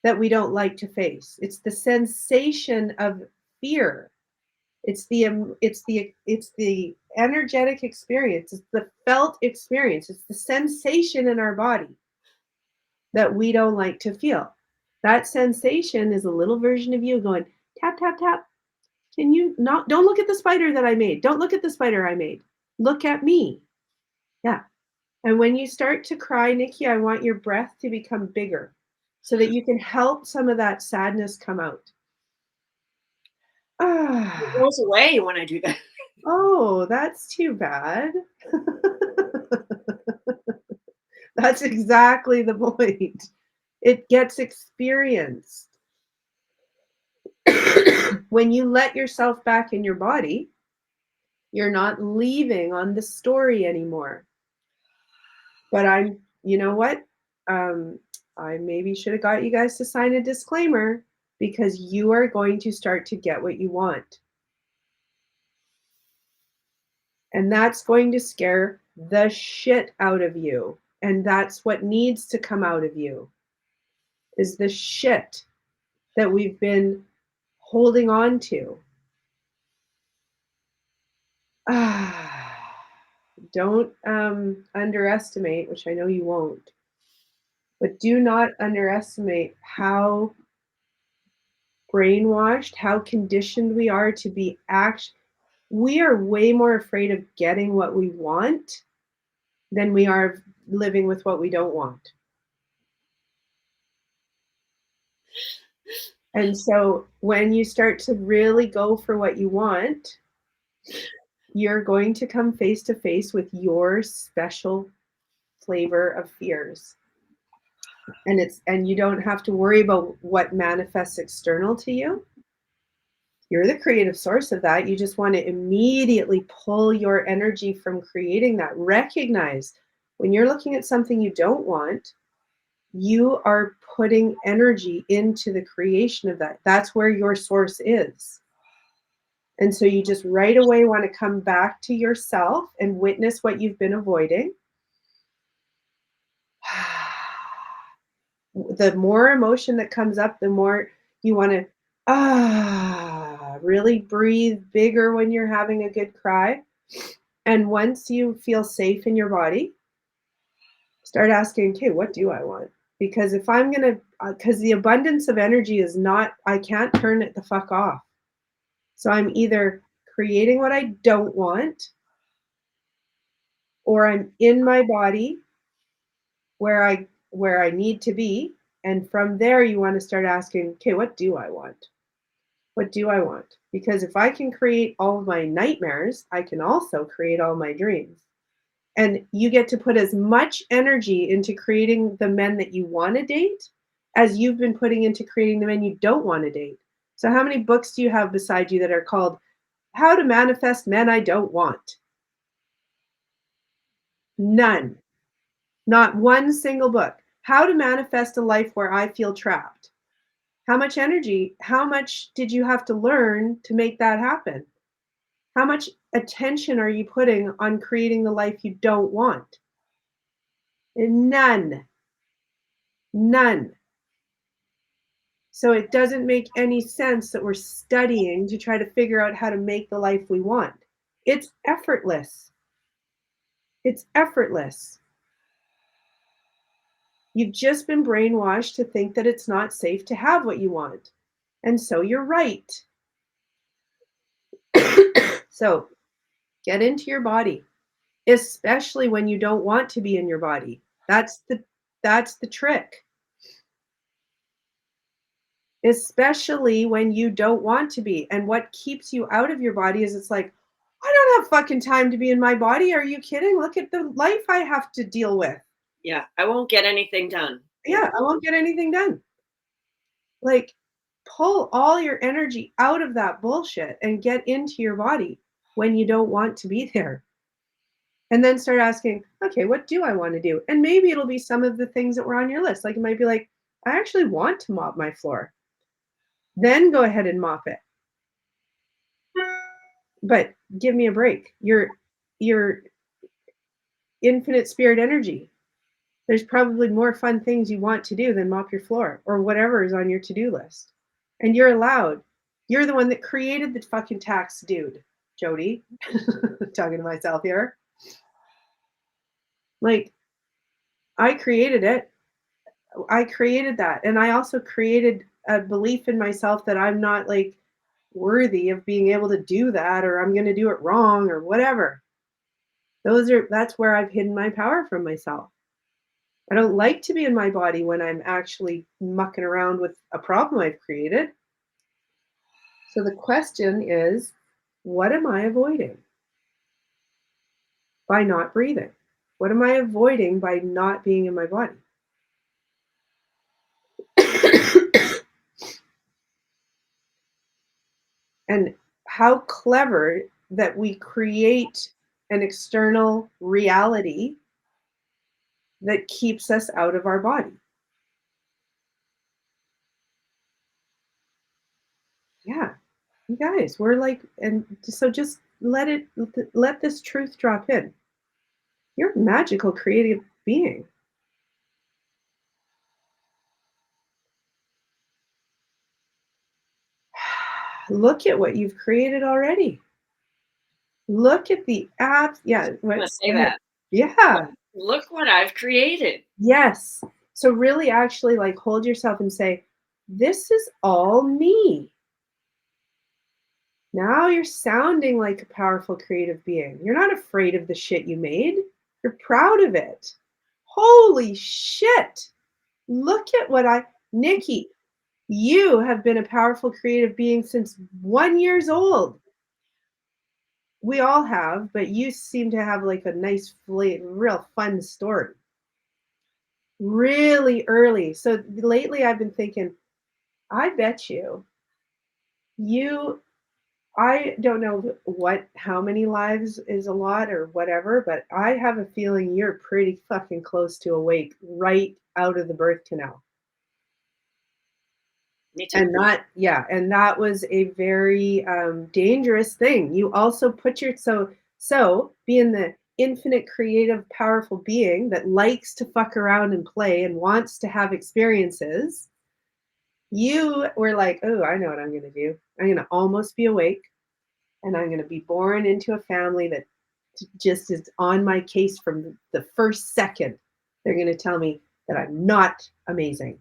that we don't like to face. It's the sensation of fear. It's the energetic experience. It's the felt experience. It's the sensation in our body that we don't like to feel. That sensation is a little version of you going, tap, tap, tap. Can you not, don't look at the spider that I made. Don't look at the spider I made. Look at me. Yeah. And when you start to cry, Nikki, I want your breath to become bigger so that you can help some of that sadness come out. It goes away when I do that. Oh, that's too bad. That's exactly the point. It gets experienced. When you let yourself back in your body, you're not leaving on the story anymore. But you know what? I maybe should have got you guys to sign a disclaimer, because you are going to start to get what you want. And that's going to scare the shit out of you. And that's what needs to come out of you, is the shit that we've been holding on to. Don't underestimate, which I know you won't, but do not underestimate how brainwashed, how conditioned we are to be we are way more afraid of getting what we want than we are living with what we don't want. And so when you start to really go for what you want, you're going to come face to face with your special flavor of fears. And you don't have to worry about what manifests external to you. You're the creative source of that. You just want to immediately pull your energy from creating that. Recognize when you're looking at something you don't want, you are putting energy into the creation of that. That's where your source is. And so you just right away want to come back to yourself and witness what you've been avoiding. the more emotion that comes up, the more you want to really breathe bigger when you're having a good cry. And once you feel safe in your body, start asking, okay, what do I want? Because if I'm going to, because the abundance of energy is not, I can't turn it the fuck off. So I'm either creating what I don't want, or I'm in my body where I need to be. And from there, you want to start asking, okay, what do I want? What do I want? Because if I can create all of my nightmares, I can also create all my dreams. And you get to put as much energy into creating the men that you want to date as you've been putting into creating the men you don't want to date. So, how many books do you have beside you that are called How to Manifest Men I Don't Want? None. Not one single book. How to Manifest a Life Where I Feel Trapped. How much energy, how much did you have to learn to make that happen? How much attention are you putting on creating the life you don't want? None. None. So it doesn't make any sense that we're studying to try to figure out how to make the life we want. It's effortless. It's effortless. You've just been brainwashed to think that it's not safe to have what you want. And so you're right. So get into your body, especially when you don't want to be in your body. That's the trick. Especially when you don't want to be. And what keeps you out of your body is it's like, I don't have fucking time to be in my body. Are you kidding? Look at the life I have to deal with. Yeah, I won't get anything done. Yeah, I won't get anything done. Like, pull all your energy out of that bullshit and get into your body when you don't want to be there. And then start asking, okay, what do I want to do? And maybe it'll be some of the things that were on your list. Like, it might be like, I actually want to mop my floor. Then go ahead and mop it. But give me a break. You're infinite spirit energy. There's probably more fun things you want to do than mop your floor or whatever is on your to-do list. And you're allowed. You're the one that created the fucking tax dude, Jody. Talking to myself here. Like, I created it. I created that. And I also created a belief in myself that I'm not like worthy of being able to do that, or I'm going to do it wrong or whatever. That's where I've hidden my power from myself. I don't like to be in my body when I'm actually mucking around with a problem I've created. So the question is, what am I avoiding by not breathing? What am I avoiding by not being in my body? And how clever that we create an external reality that keeps us out of our body. Yeah, you guys, we're like, and so just let this truth drop in. You're a magical creative being. Look at what you've created already. Look at the apps. Yeah, I'm gonna what, say go ahead. that. Yeah, Look what I've created. yes. So really actually like hold yourself and say, this is all me. Now you're sounding like a powerful creative being. You're not afraid of the shit you made. You're proud of it. Holy shit. Look at Nikki, you have been a powerful creative being since 1 year old. We all have, but you seem to have like a nice, real fun story. Really early. So lately I've been thinking, I bet you I don't know how many lives is a lot or whatever, but I have a feeling you're pretty fucking close to awake right out of the birth canal. Me too. And that was a very dangerous thing. You also put so being the infinite, creative, powerful being that likes to fuck around and play and wants to have experiences, you were like, oh, I know what I'm going to do. I'm going to almost be awake, and I'm going to be born into a family that just is on my case from the first second. They're going to tell me that I'm not amazing.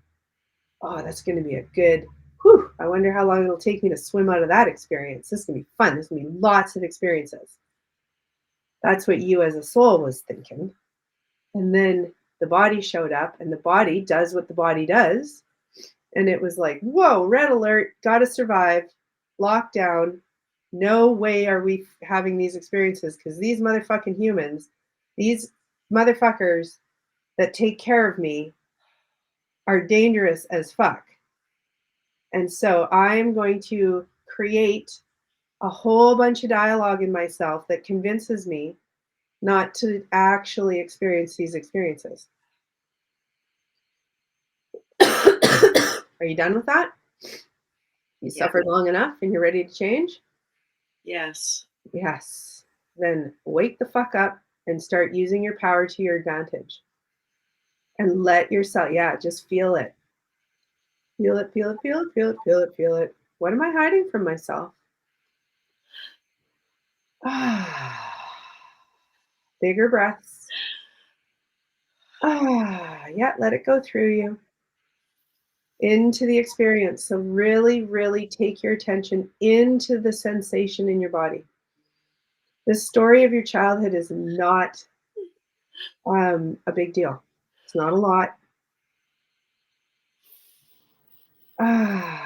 Oh, that's going to be a good, whew, I wonder how long it'll take me to swim out of that experience. This is going to be fun. There's going to be lots of experiences. That's what you as a soul was thinking. And then the body showed up, and the body does what the body does. And it was like, whoa, red alert, gotta survive, lockdown. No way are we having these experiences, because these motherfucking humans, these motherfuckers that take care of me are dangerous as fuck. And so I'm going to create a whole bunch of dialogue in myself that convinces me not to actually experience these experiences. Are you done with that? You Yeah. suffered long enough and you're ready to change? Yes. Yes. Then wake the fuck up and start using your power to your advantage. And let yourself, yeah, just feel it. Feel it, feel it, feel it, feel it, feel it, feel it. What am I hiding from myself? Bigger breaths. Yeah, let it go through you into the experience. So really, really take your attention into the sensation in your body. The story of your childhood is not a big deal. It's not a lot. Ah,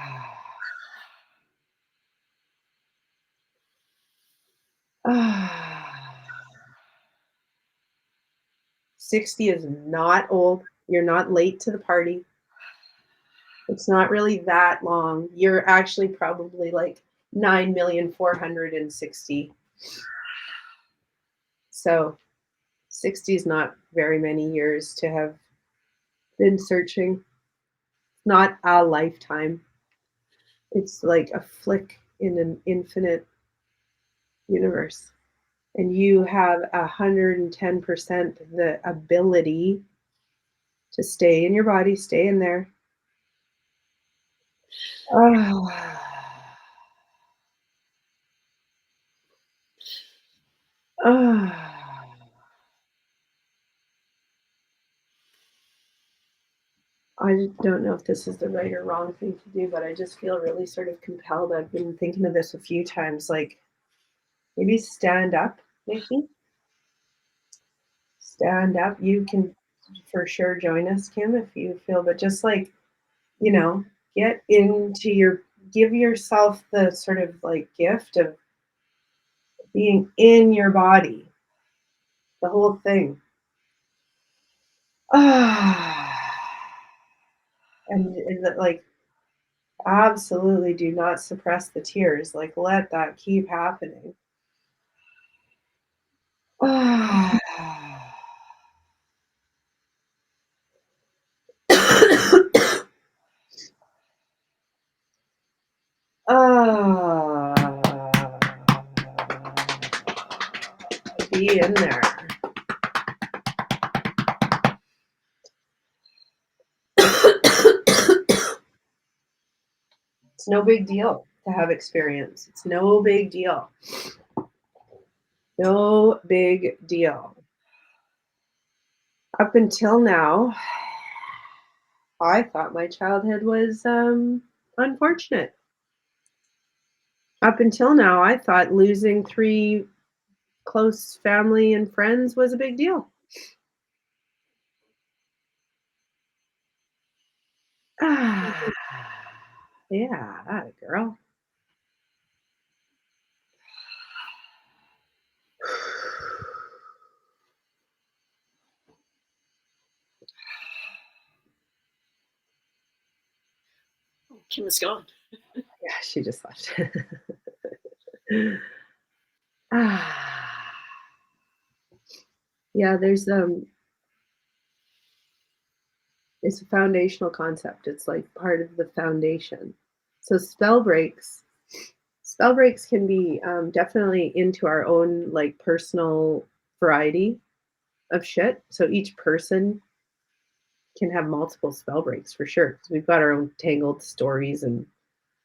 60 is not old. You're not late to the party. It's not really that long. You're actually probably like 9,460,000. So 60 is not very many years to have been searching. Not a lifetime. It's like a flick in an infinite universe. And you have 110% the ability to stay in your body, stay in there. Oh. Oh. I don't know if this is the right or wrong thing to do, but I just feel really sort of compelled. I've been thinking of this a few times, like maybe stand up, Nikki. Stand up. You can for sure join us, Kim, if you feel, but just like, get into give yourself the sort of like gift of being in your body, the whole thing. And like, absolutely do not suppress the tears. Like, let that keep happening. Be in there. It's no big deal to have experience. It's no big deal. No big deal. Up until now, I thought my childhood was unfortunate. Up until now, I thought losing 3 close family and friends was a big deal. Yeah, that girl. Kim is gone. Yeah, she just left. Yeah, there's it's a foundational concept. It's like part of the foundation. So spell breaks can be definitely into our own like personal variety of shit. So each person can have multiple spell breaks for sure. Because we've got our own tangled stories and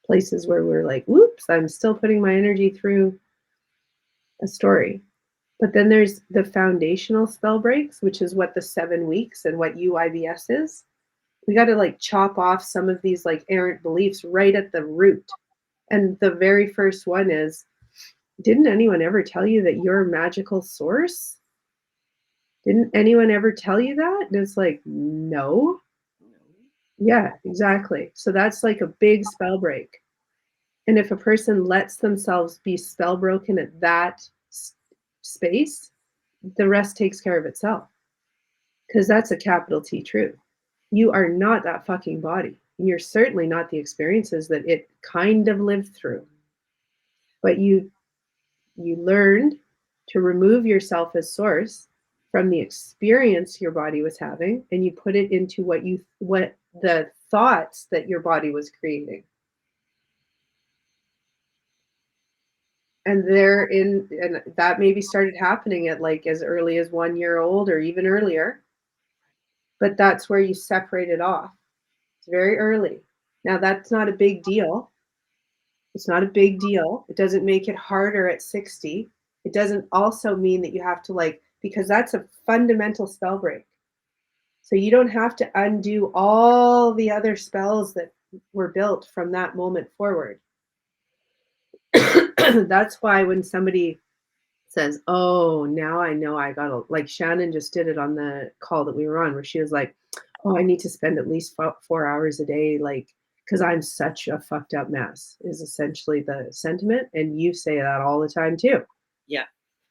places where we're like, whoops, I'm still putting my energy through a story. But then there's the foundational spell breaks, which is what the 7 weeks and what UIBS is. We got to like chop off some of these like errant beliefs right at the root. And the very first one is, didn't anyone ever tell you that you're a magical source? Didn't anyone ever tell you that? And it's like, no. Yeah, exactly. So that's like a big spell break. And if a person lets themselves be spell broken at that space, the rest takes care of itself. Because that's a capital T truth. You are not that fucking body. And you're certainly not the experiences that it kind of lived through. But you learned to remove yourself as source from the experience your body was having, and you put it into what the thoughts that your body was creating. And that maybe started happening at like as early as 1 year old or even earlier. But that's where you separate it off. It's very early. Now that's not a big deal. It's not a big deal. It doesn't make it harder at 60. It doesn't also mean that you have to like, because that's a fundamental spell break. So you don't have to undo all the other spells that were built from that moment forward. That's why when somebody says, "Oh, now I know I gotta," like Shannon just did it on the call that we were on, where she was like, "Oh, I need to spend at least 4 hours a day, like, because I'm such a fucked up mess," is essentially the sentiment. And you say that all the time too. Yeah.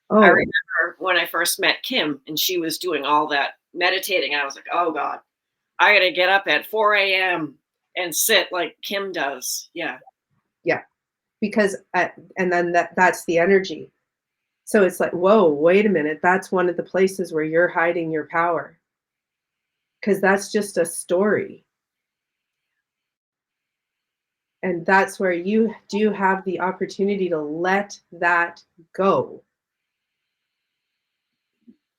I Oh, remember when I first met Kim and she was doing all that meditating, I was like, oh God, I got to get up at 4 a.m. and sit like Kim does. Yeah. yeah, because and then that's the energy. So it's like, whoa, wait a minute. That's one of the places where you're hiding your power, because that's just a story. And that's where you do have the opportunity to let that go.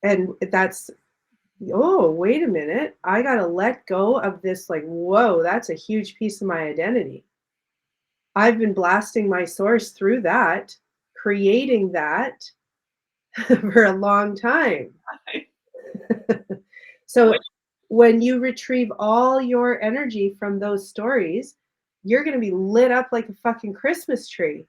And that's, oh, wait a minute. I got to let go of this. Like, whoa, that's a huge piece of my identity. I've been blasting my source through that, creating that for a long time. So when you retrieve all your energy from those stories, you're going to be lit up like a fucking Christmas tree.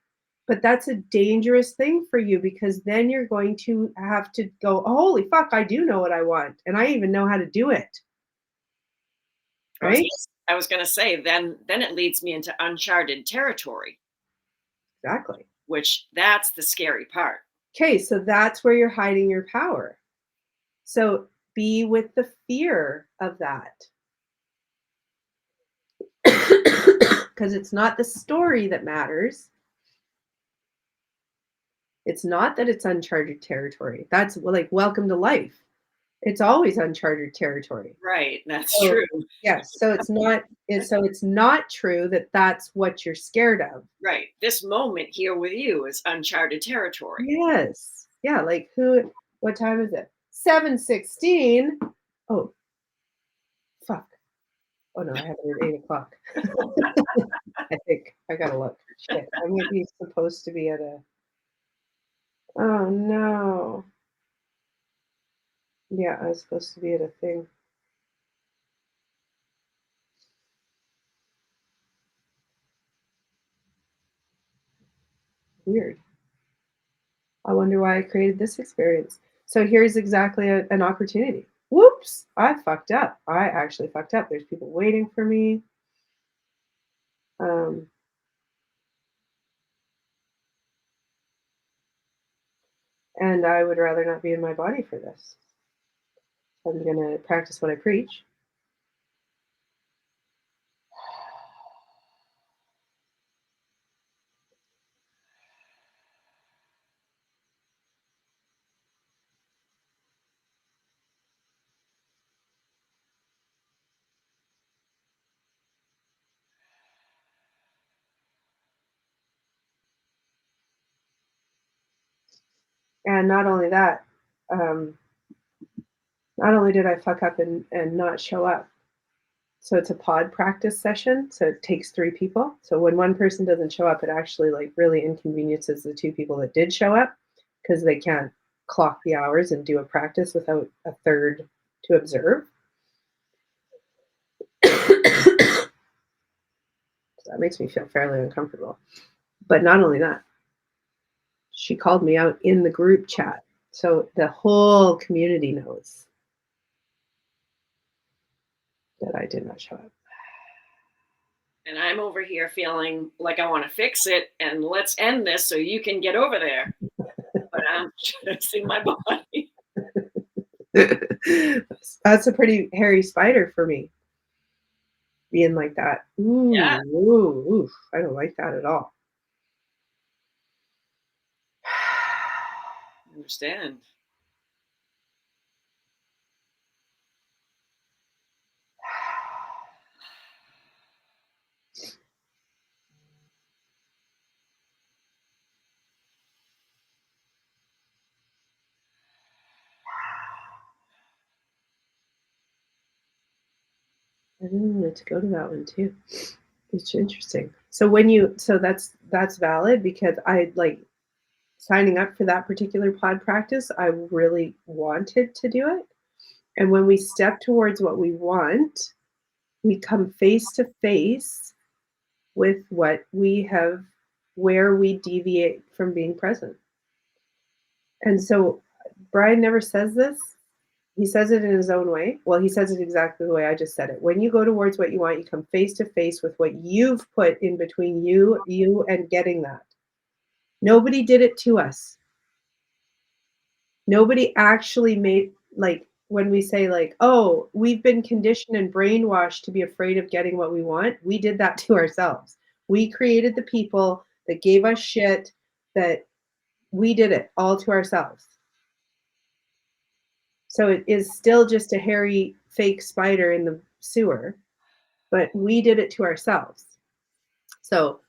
But that's a dangerous thing for you, because then you're going to have to go, oh, holy fuck, I do know what I want. And I even know how to do it. Right? I was going to say, then it leads me into uncharted territory, Exactly. which that's the scary part. Okay, so that's where you're hiding your power. So be with the fear of that. Because it's not the story that matters. It's not that it's uncharted territory. That's like welcome to life. It's always uncharted territory. Right. That's So, true. yes. So it's not true that that's what you're scared of. Right. This moment here with you is uncharted territory. Yes. Yeah. Like what time is it? 7:16. Oh, fuck. Oh no, I have it at 8 o'clock. I think I gotta look. Shit. I'm maybe supposed to be at a, oh no. Yeah, I was supposed to be at a thing. Weird. I wonder why I created this experience. So here's exactly an opportunity. Whoops, I fucked up. I actually fucked up. There's people waiting for me. Um, and I would rather not be in my body for this. I'm going to practice what I preach. And not only that, not only did I fuck up and not show up, so it's a pod practice session. So it takes 3 people. So when one person doesn't show up, it actually like really inconveniences the 2 people that did show up because they can't clock the hours and do a practice without a third to observe. So that makes me feel fairly uncomfortable. But not only that, she called me out in the group chat. So the whole community knows that I did not show up. And I'm over here feeling like I want to fix it and let's end this so you can get over there. But I'm chasing my body. That's a pretty hairy spider for me, being like that. Ooh, Yeah. ooh, oof, I don't like that at all. I understand. I really wanted to go to that one too. It's interesting. So when you, so that's valid because I like signing up for that particular pod practice. I really wanted to do it, and when we step towards what we want, we come face to face with what we have, where we deviate from being present. And so Brian never says this. He says it in his own way. Well, he says it exactly the way I just said it. When you go towards what you want, you come face to face with what you've put in between you and getting that. Nobody did it to us. Nobody actually made, like, when we say like, oh, we've been conditioned and brainwashed to be afraid of getting what we want, we did that to ourselves. We created the people that gave us shit, that we did it all to ourselves. So it is still just a hairy fake spider in the sewer, but we did it to ourselves. So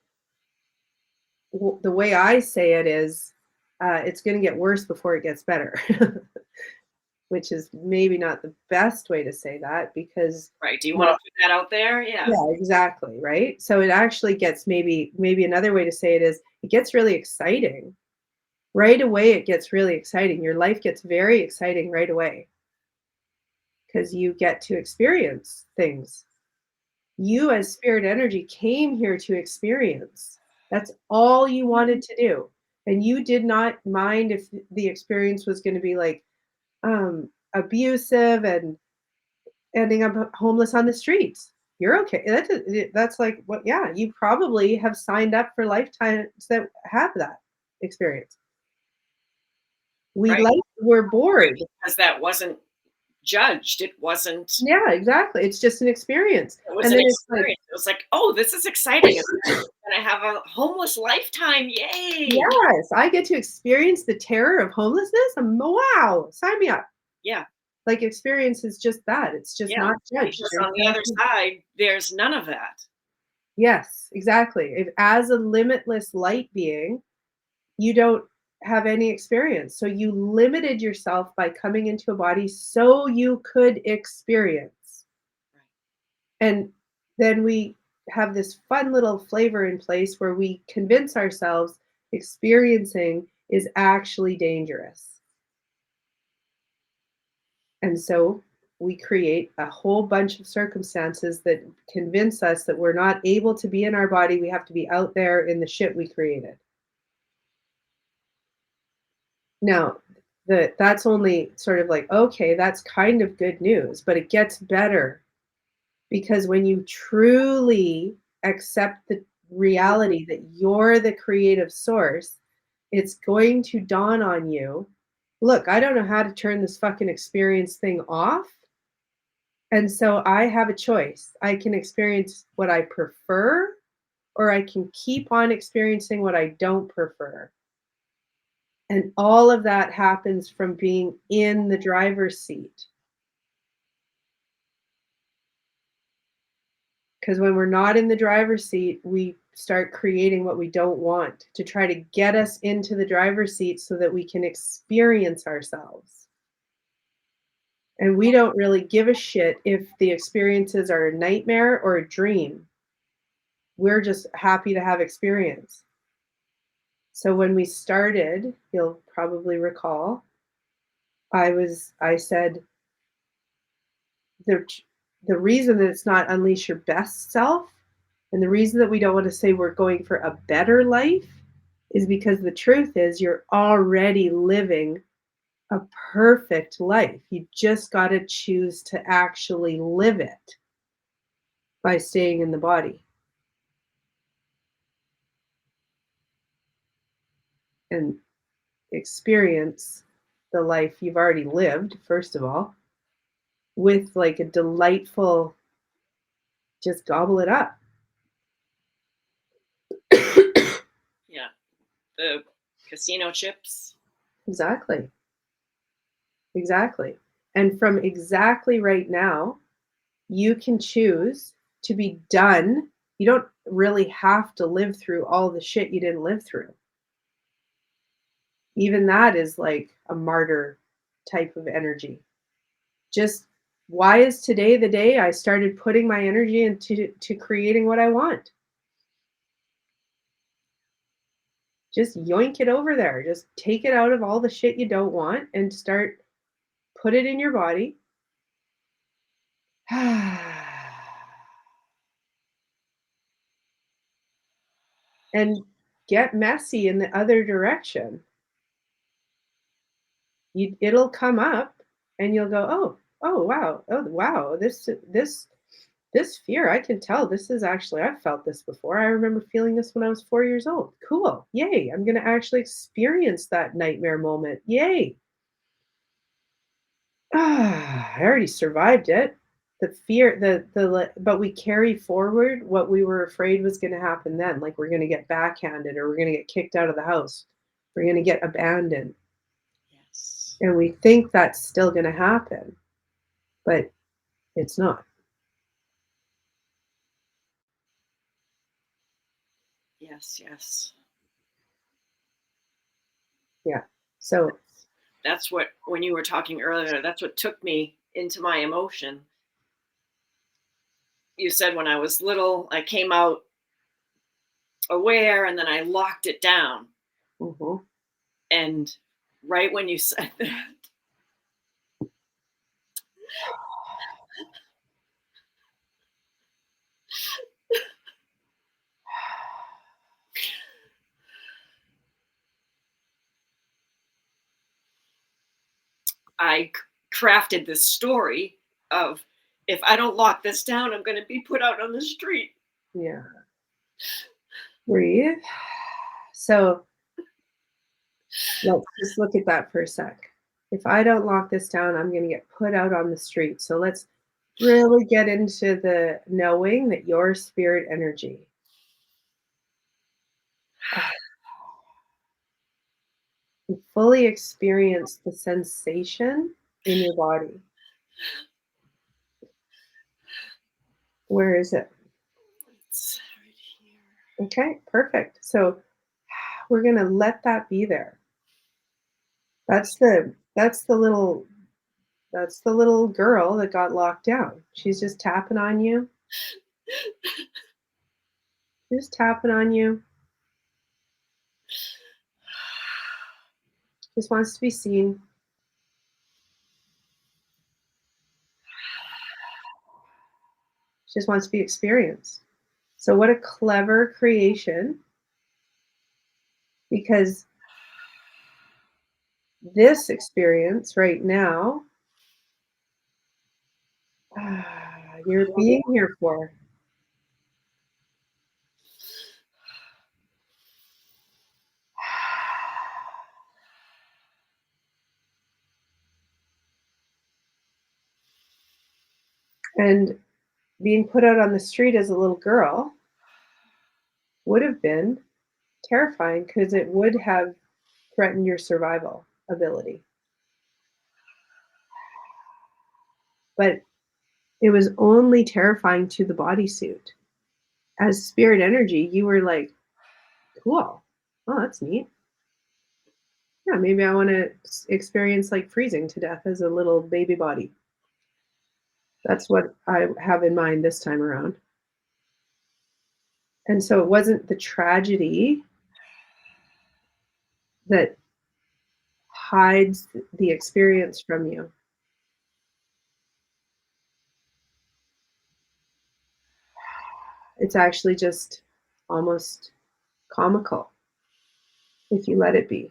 the way I say it is, it's going to get worse before it gets better, which is maybe not the best way to say that because, Right. Do you want well, to put that out there? Yeah. yeah, exactly, right? So it actually gets, maybe another way to say it is it gets really exciting. Right away it gets really exciting. Your life gets very exciting right away because you get to experience things. You as spirit energy came here to experience. That's all you wanted to do. And you did not mind if the experience was going to be like abusive and ending up homeless on the streets. You're okay. That's like what, yeah, you probably have signed up for lifetimes that have that experience. Right. We're bored. Because that wasn't judged. It wasn't, Yeah, exactly. It's just an experience. it was And an then it's like, experience. It was like, oh, this is exciting. And I have a homeless lifetime. Yay. yes, I get to experience the terror of homelessness. Wow, sign me up. Yeah. Like experience is just that. It's just Yeah. not judged. Because There's on the other nothing. side, there's none of that. Yes, exactly. If, as a limitless light being, you don't have any experience. So you limited yourself by coming into a body so you could experience. And then we have this fun little flavor in place where we convince ourselves experiencing is actually dangerous. And so we create a whole bunch of circumstances that convince us that we're not able to be in our body. We have to be out there in the shit we created. Now, that's only sort of like, okay, that's kind of good news, but it gets better because when you truly accept the reality that you're the creative source, it's going to dawn on you, look, I don't know how to turn this fucking experience thing off. And so I have a choice. I can experience what I prefer, or I can keep on experiencing what I don't prefer. And all of that happens from being in the driver's seat. Because when we're not in the driver's seat, we start creating what we don't want to try to get us into the driver's seat so that we can experience ourselves. And we don't really give a shit if the experiences are a nightmare or a dream. We're just happy to have experience. So when we started, you'll probably recall, I said the the reason that it's not unleash your best self, and the reason that we don't want to say we're going for a better life, is because the truth is you're already living a perfect life. You just got to choose to actually live it by staying in the body and experience the life you've already lived, first of all, with like a delightful, just gobble it up. Yeah. The casino chips. Exactly. Exactly. And from exactly right now, you can choose to be done. You don't really have to live through all the shit you didn't live through. Even that is like a martyr type of energy. Just why is today the day I started putting my energy into creating what I want? Just yoink it over there. Just take it out of all the shit you don't want and start put it in your body. And get messy in the other direction. It'll come up and you'll go, oh wow, this fear, I can tell this is actually, I've felt this before. I remember feeling this when I was 4 years old. Cool. Yay. I'm going to actually experience that nightmare moment. Yay. I already survived it. The fear, but we carry forward what we were afraid was going to happen then. Like we're going to get backhanded or we're going to get kicked out of the house. We're going to get abandoned. Yes. And we think that's still going to happen, but it's not. Yes, yes. Yeah. So, That's what, when you were talking earlier, that's what took me into my emotion. You said when I was little, I came out aware and then I locked it down. mhm. And right when you said that, I crafted this story of, if I don't lock this down, I'm going to be put out on the street. Yeah. Breathe. So let's just look at that for a sec. If I don't lock this down, I'm going to get put out on the street. So let's really get into the knowing that your spirit energy, you fully experience the sensation in your body. Where is it? It's right here. Okay, perfect. So we're going to let that be there. That's the little girl that got locked down. She's just tapping on you. Just tapping on you. Just wants to be seen. She just wants to be experienced. So what a clever creation, because this experience right now, you're being here for. And being put out on the street as a little girl would have been terrifying because it would have threatened your survival ability. But it was only terrifying to the bodysuit. As spirit energy, you were like, cool. Oh, that's neat. Yeah, maybe I want to experience like freezing to death as a little baby body. That's what I have in mind this time around. And so it wasn't the tragedy that hides the experience from you. It's actually just almost comical if you let it be.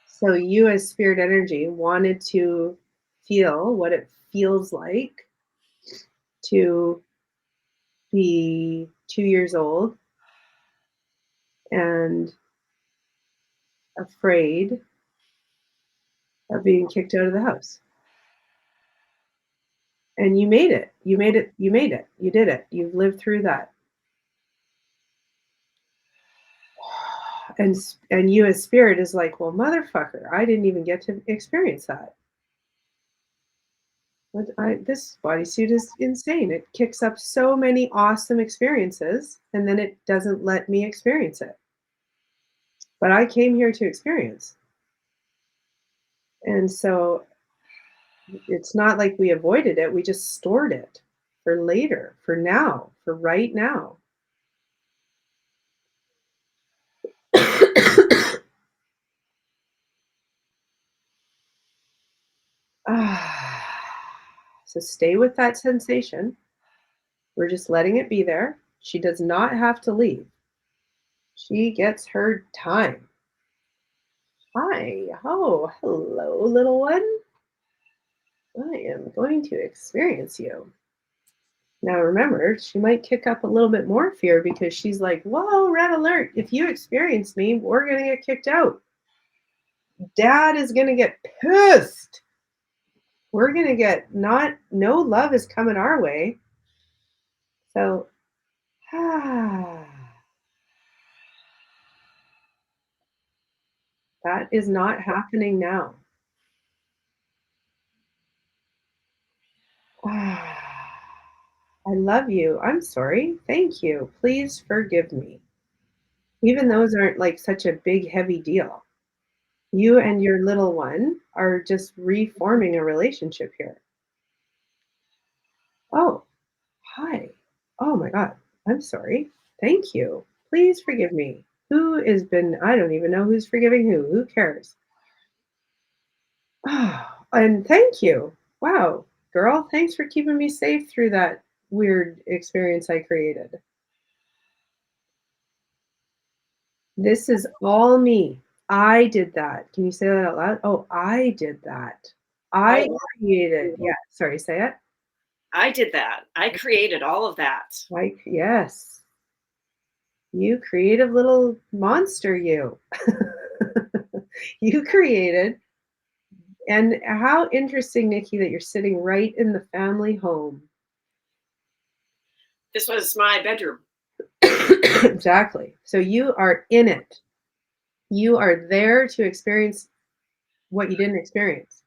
So you as spirit energy wanted to feel what it feels like to be 2 years old and afraid of being kicked out of the house. And you made it. You made it. You made it. You did it. You've lived through that. And you as spirit is like, well, motherfucker, I didn't even get to experience that. This bodysuit is insane. It kicks up so many awesome experiences, and then it doesn't let me experience it. But I came here to experience. And so it's not like we avoided it. We just stored it for later, for now, for right now. So stay with that sensation. We're just letting it be there. She does not have to leave. She gets her time. Hi. Oh, hello, little one. I am going to experience you. Now remember, she might kick up a little bit more fear because she's like, whoa, red alert. If you experience me, we're going to get kicked out. Dad is going to get pissed. We're going to get no love is coming our way. So, that is not happening now. I love you. I'm sorry. Thank you. Please forgive me. Even those aren't like such a big, heavy deal. You and your little one are just reforming a relationship here. Oh, hi. Oh my God. I'm sorry. Thank you. Please forgive me. I don't even know who's forgiving who. Who cares? Oh, and thank you. Wow, girl, thanks for keeping me safe through that weird experience I created. This is all me. I did that. Can you say that out loud? Oh, I did that. I Oh, created. Yeah, sorry, say it. I did that. I created all of that. Like, yes. You creative little monster, you. You created. And how interesting, Nikki, that you're sitting right in the family home. This was my bedroom. Exactly. So you are in it. You are there to experience what you didn't experience.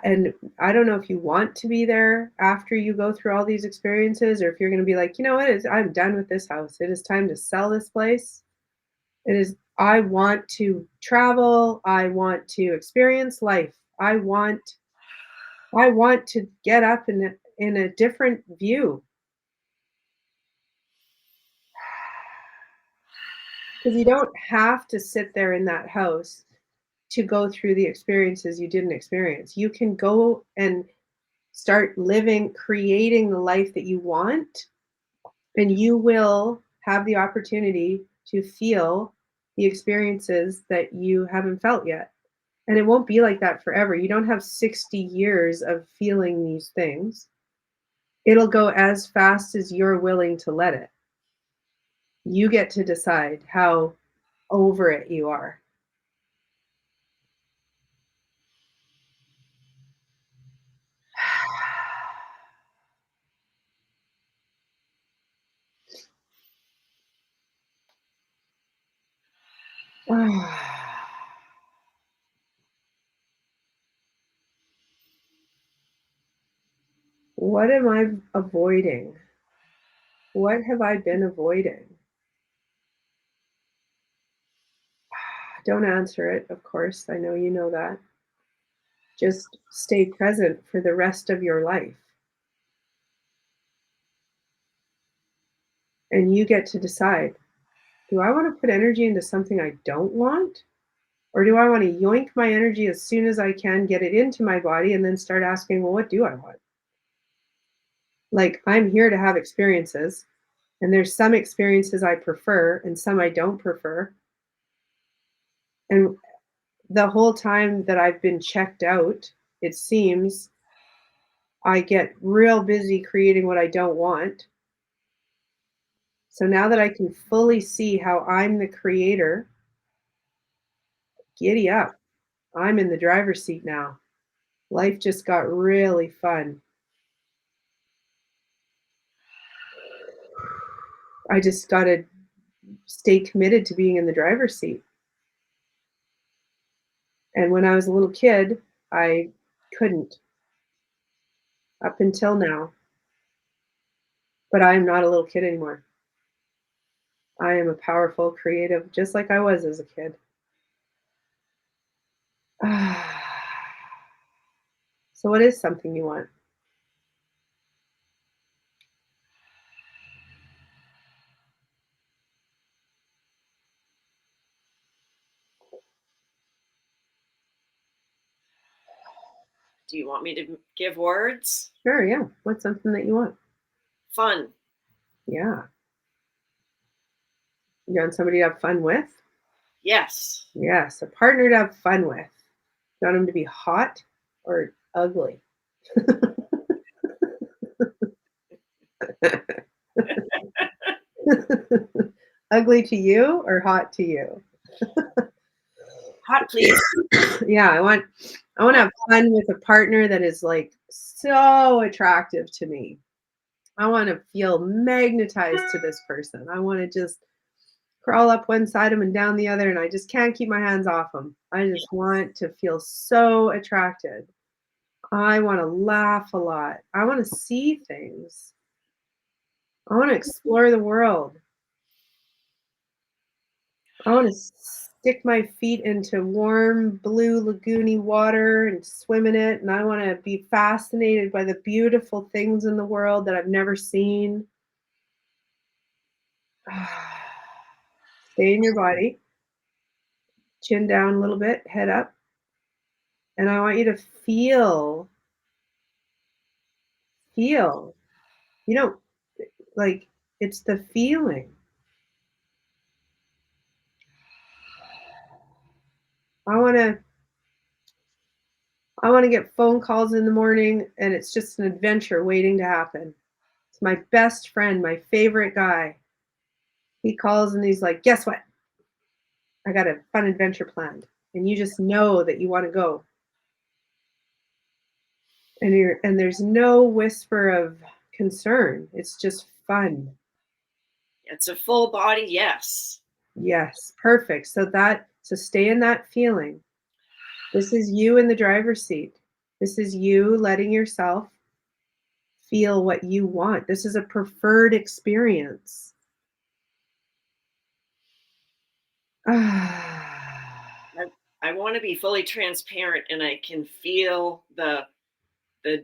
And I don't know if you want to be there after you go through all these experiences, or if you're going to be like, you know what, I'm done with this house. It is time to sell this place. I want to travel. I want to experience life. I want to get up in a different view. Because you don't have to sit there in that house to go through the experiences you didn't experience. You can go and start living, creating the life that you want, and you will have the opportunity to feel the experiences that you haven't felt yet. And it won't be like that forever. You don't have 60 years of feeling these things. It'll go as fast as you're willing to let it. You get to decide how over it you are. What am I avoiding? What have I been avoiding? Don't answer it, of course. I know you know that. Just stay present for the rest of your life. And you get to decide, do I want to put energy into something I don't want? Or do I want to yoink my energy as soon as I can, get it into my body, and then start asking, well, what do I want? Like, I'm here to have experiences, and there's some experiences I prefer and some I don't prefer. And the whole time that I've been checked out, it seems I get real busy creating what I don't want. So now that I can fully see how I'm the creator, giddy up. I'm in the driver's seat now. Life just got really fun. I just got to stay committed to being in the driver's seat. And when I was a little kid, I couldn't up until now. But I am not a little kid anymore. I am a powerful, creative, just like I was as a kid. So, what is something you want? Do you want me to give words? Sure, yeah. What's something that you want? Fun. Yeah. You want somebody to have fun with? Yes. Yes, a partner to have fun with. You want them to be hot or ugly? Ugly to you or hot to you? Hot, please. Yeah, I want to have fun with a partner that is like so attractive to me. I want to feel magnetized to this person. I want to just crawl up one side of him and down the other, and I just can't keep my hands off him. I just want to feel so attracted. I want to laugh a lot. I want to see things. I want to explore the world. I want to stick my feet into warm blue lagoony water and swim in it. And I want to be fascinated by the beautiful things in the world that I've never seen. Stay in your body, chin down a little bit, head up. And I want you to feel. You know, like it's the feeling. I want to I want to get phone calls in the morning and it's just an adventure waiting to happen. It's my best friend, my favorite guy. He calls and he's like, "Guess what? I got a fun adventure planned." And you just know that you want to go. And there's no whisper of concern. It's just fun. It's a full body yes. Yes, perfect. So stay in that feeling. This is you in the driver's seat. This is you letting yourself feel what you want. This is a preferred experience. I want to be fully transparent and I can feel the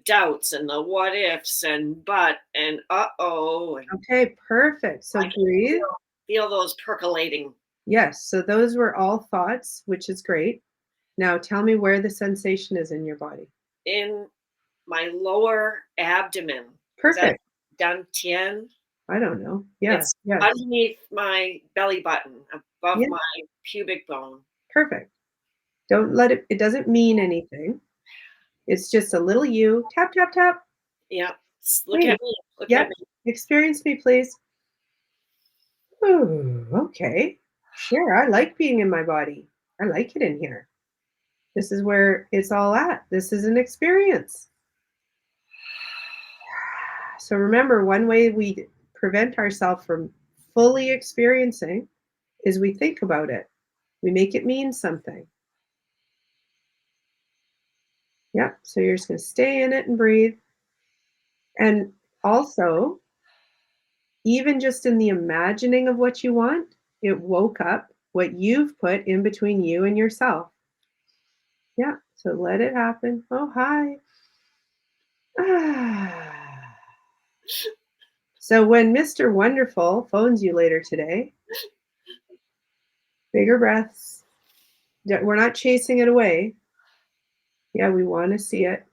doubts and the what ifs and but and uh-oh. And Okay, perfect. So I can breathe. feel those percolating Yes, so those were all thoughts, which is great. Now tell me where the sensation is in your body. in my lower abdomen. Is that Perfect. dantian? I don't know. Yeah, It's yes. underneath my belly button, above Yeah, my pubic bone. perfect. Don't let it doesn't mean anything. It's just a little you. Tap, tap, tap. Yeah. Look Hey, at me. Look at yep. me. Experience me, please. Ooh, okay. Sure. I like being in my body. I like it in here. This is where it's all at. This is an experience. So remember, one way we prevent ourselves from fully experiencing is we think about it. We make it mean something. Yep. So you're just going to stay in it and breathe. And also, even just in the imagining of what you want, it woke up what you've put in between you and yourself. Yeah, so let it happen. Oh, hi. Ah. So when Mr. Wonderful phones you later today, bigger breaths. We're not chasing it away. Yeah, we want to see it.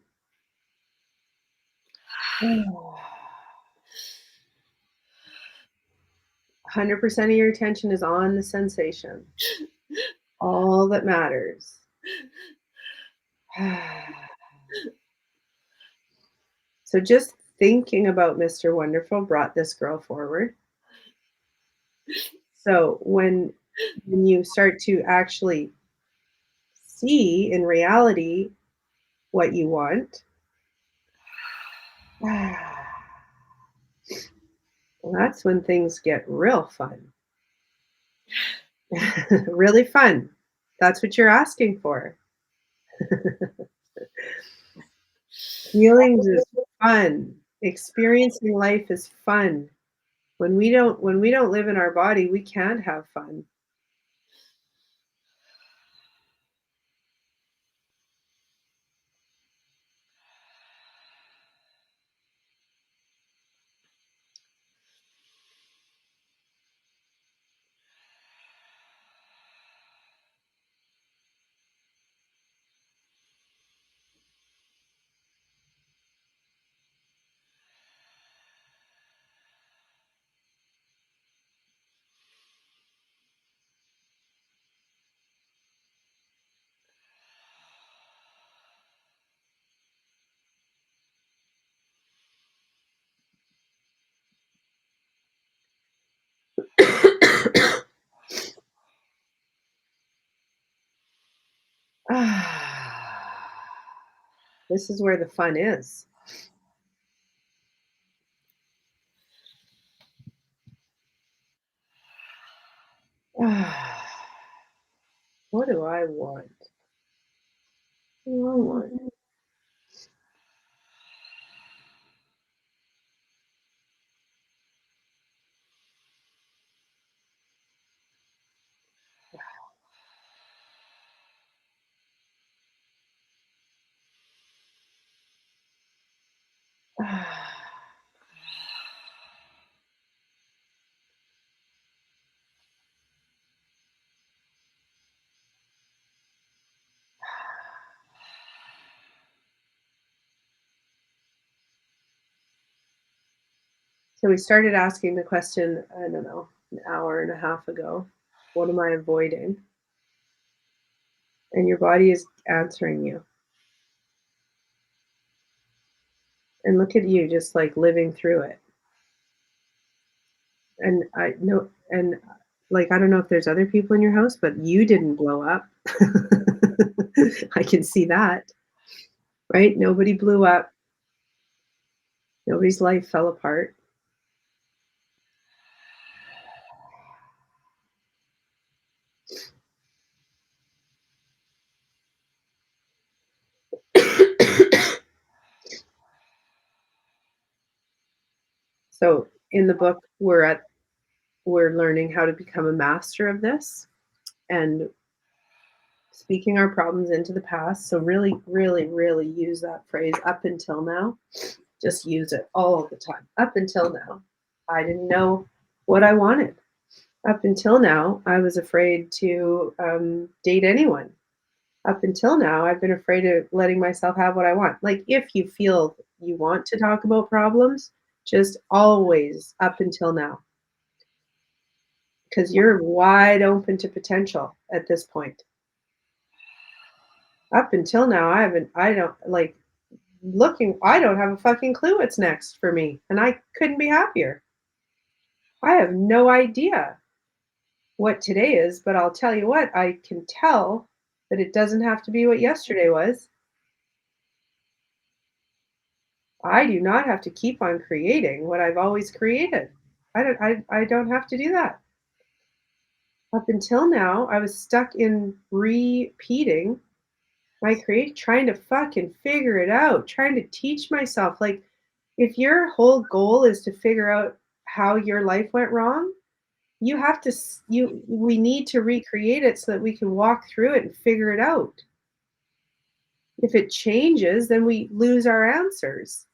100% of your attention is on the sensation. All that matters. So just thinking about Mr. Wonderful brought this girl forward. So when you start to actually see in reality what you want, well, that's when things get real fun. Really fun. That's what you're asking for. Feelings is fun. Experiencing life is fun. When we don't live in our body, we can't have fun. This is where the fun is. What do I want? What do I want? So we started asking the question, I don't know, an hour and a half ago. What am I avoiding? And your body is answering you. And look at you just like living through it. And I know, and like, I don't know if there's other people in your house, but you didn't blow up. I can see that, right? Nobody blew up. Nobody's life fell apart. So in the book, we're learning how to become a master of this and speaking our problems into the past. So really, really, really use that phrase up until now. Just use it all the time. Up until now, I didn't know what I wanted. Up until now, I was afraid to date anyone. Up until now, I've been afraid of letting myself have what I want. Like, if you feel you want to talk about problems, just always up until now, because you're wide open to potential at this point. Up until now, I don't like I don't have a fucking clue what's next for me, and I couldn't be happier. I have no idea what today is, but I'll tell you what, I can tell that it doesn't have to be what yesterday was. I do not have to keep on creating what I've always created. I don't have to do that. Up until now, I was stuck in repeating my create trying to fucking figure it out, trying to teach myself like If your whole goal is to figure out how your life went wrong, you have to we need to recreate it so that we can walk through it and figure it out. If it changes, then we lose our answers.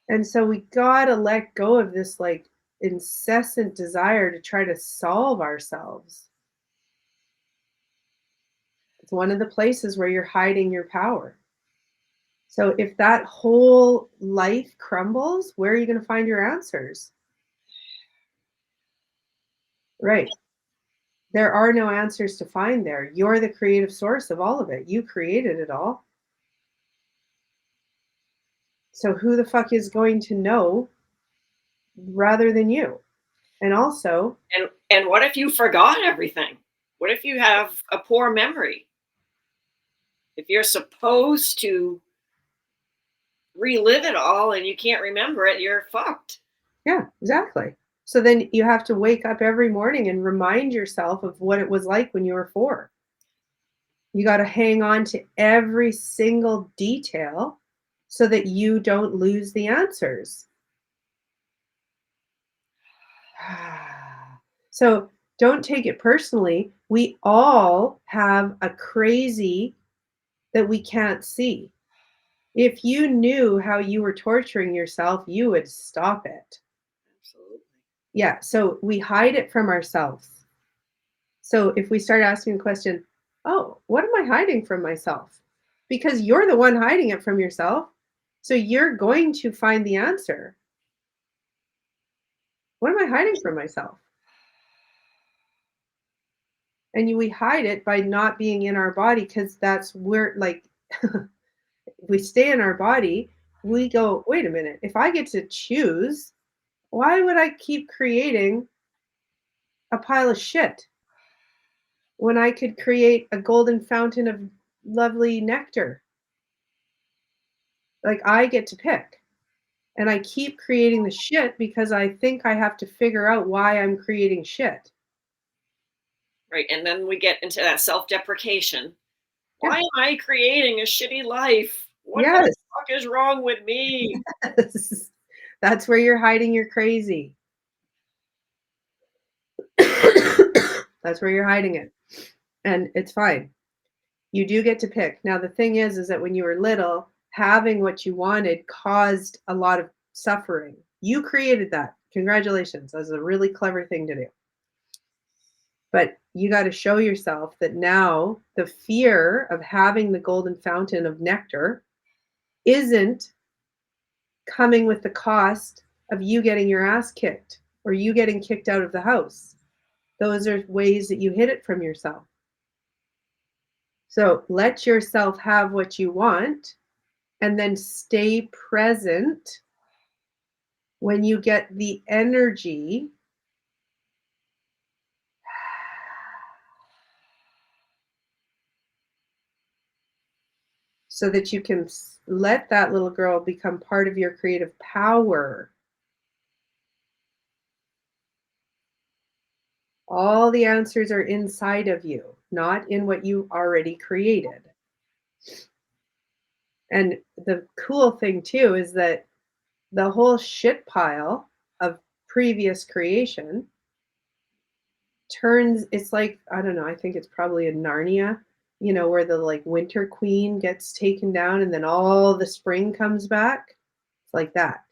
And so we got to let go of this like incessant desire to try to solve ourselves. It's one of the places where you're hiding your power. So if that whole life crumbles, where are you going to find your answers? Right. There are no answers to find there. You're the creative source of all of it. You created it all. So who the fuck is going to know rather than you? And also, And what if you forgot everything? What if you have a poor memory? If you're supposed to relive it all and you can't remember it, you're fucked. yeah, exactly. So then you have to wake up every morning and remind yourself of what it was like when you were 4. You got to hang on to every single detail so that you don't lose the answers. So don't take it personally. We all have a crazy that we can't see. If you knew how you were torturing yourself, you would stop it. Absolutely. Yeah, so we hide it from ourselves. So if we start asking the question, oh, what am I hiding from myself? Because you're the one hiding it from yourself. So you're going to find the answer. What am I hiding from myself? And we hide it by not being in our body because that's where, like, if we stay in our body, we go, wait a minute, if I get to choose, why would I keep creating a pile of shit when I could create a golden fountain of lovely nectar? Like, I get to pick. And I keep creating the shit because I think I have to figure out why I'm creating shit. Right. And then we get into that self-deprecation. Yeah. Why am I creating a shitty life? What the Yes. fuck is wrong with me? Yes. That's where you're hiding your crazy. That's where you're hiding it. And it's fine. You do get to pick. Now the thing is that when you were little, having what you wanted caused a lot of suffering. You created that. Congratulations. That's a really clever thing to do. But you got to show yourself that now the fear of having the golden fountain of nectar isn't coming with the cost of you getting your ass kicked or you getting kicked out of the house. Those are ways that you hid it from yourself. So let yourself have what you want and then stay present when you get the energy so that you can let that little girl become part of your creative power. All the answers are inside of you, not in what you already created. And the cool thing too is that the whole shit pile of previous creation turns, it's like, I don't know, I think it's probably in Narnia, where the like winter queen gets taken down and then all the spring comes back. It's like that.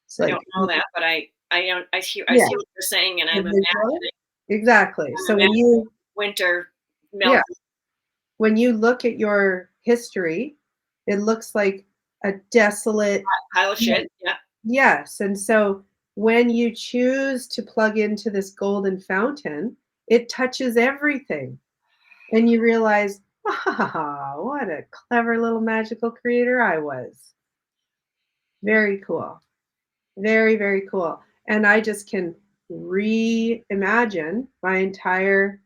It's I like, don't know that, but I don't I see yeah, what you're saying, and the I'm visual. imagining Exactly. So when imagining you, winter yeah, melting when you look at your history, it looks like a desolate, pile of shit. Yeah. yes. And so when you choose to plug into this golden fountain, it touches everything. And you realize, ah, what a clever little magical creator I was. Very cool. Very, very cool. And I just can reimagine my entire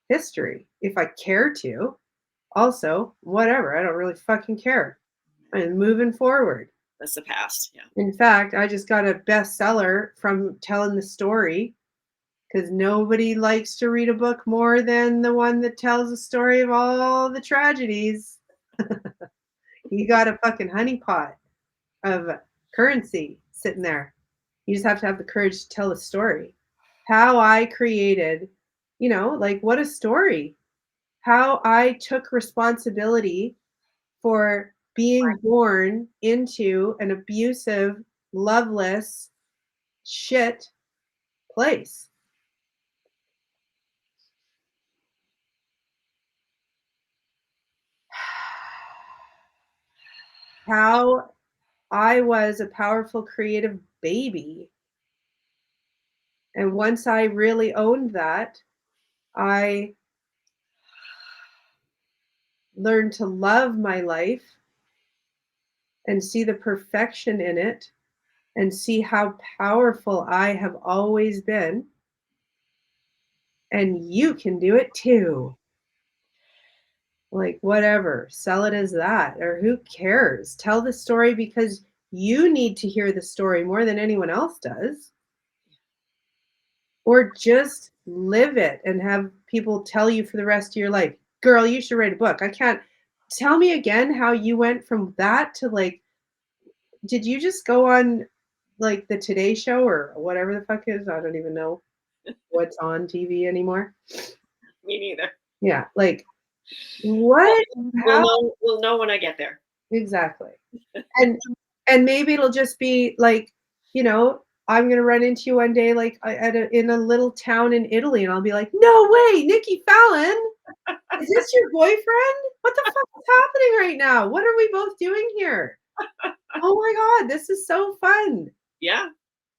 history if I care to. Also, whatever. I don't really fucking care. I'm moving forward. That's the past. Yeah. In fact, I just got a bestseller from telling the story because nobody likes to read a book more than the one that tells the story of all the tragedies. You got a fucking honeypot of currency sitting there. You just have to have the courage to tell a story. How I created, like what a story. How I took responsibility for being born into an abusive, loveless, shit place. How I was a powerful, creative baby. And once I really owned that, I learned to love my life and see the perfection in it and see how powerful I have always been. And you can do it too. Like, whatever, sell it as that, or who cares? Tell the story because you need to hear the story more than anyone else does. Or just live it and have people tell you for the rest of your life, girl, you should write a book. I can't. Tell me again how you went from that to like, did you just go on like the Today Show or whatever the fuck is? I don't even know what's on TV anymore. Me neither. Yeah, like what? How? We'll know when I get there. Exactly. And maybe it'll just be like, I'm gonna run into you one day, like in a little town in Italy, and I'll be like, "No way, Nikki Fallon, is this your boyfriend? What the fuck is happening right now? What are we both doing here? Oh my god, this is so fun!" Yeah,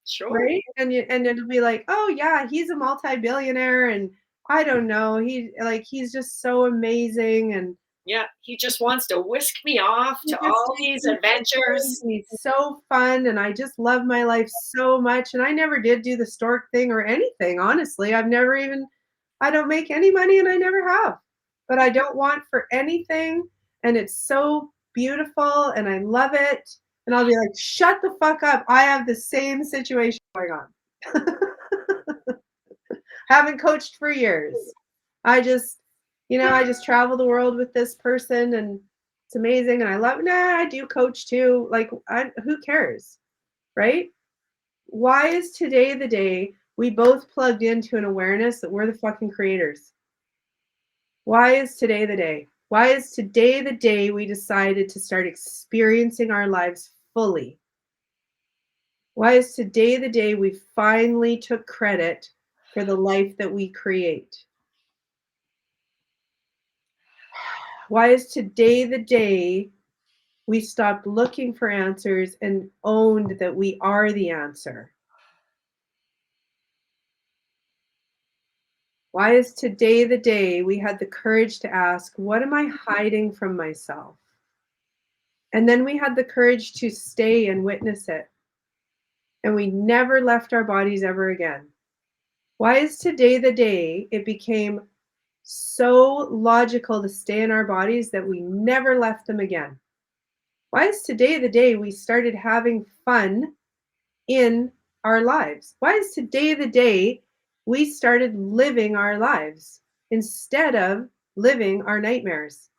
sure. Right? And it'll be like, "Oh yeah, he's a multi-billionaire, and I don't know, he's just so amazing, and Yeah, he just wants to whisk me off to all these adventures. he's so fun, and I just love my life so much." And I never did do the stork thing or anything, honestly. I don't make any money and I never have. But I don't want for anything, and it's so beautiful and I love it. And I'll be like, "Shut the fuck up. I have the same situation going on." Haven't coached for years. I just travel the world with this person and it's amazing and I love I do coach too. Like who cares? Right? Why is today the day we both plugged into an awareness that we're the fucking creators? Why is today the day? Why is today the day we decided to start experiencing our lives fully? Why is today the day we finally took credit for the life that we create? Why is today the day we stopped looking for answers and owned that we are the answer? Why is today the day we had the courage to ask, what am I hiding from myself? And then we had the courage to stay and witness it. And we never left our bodies ever again. Why is today the day it became so logical to stay in our bodies that we never left them again? Why is today the day we started having fun in our lives? Why is today the day we started living our lives instead of living our nightmares?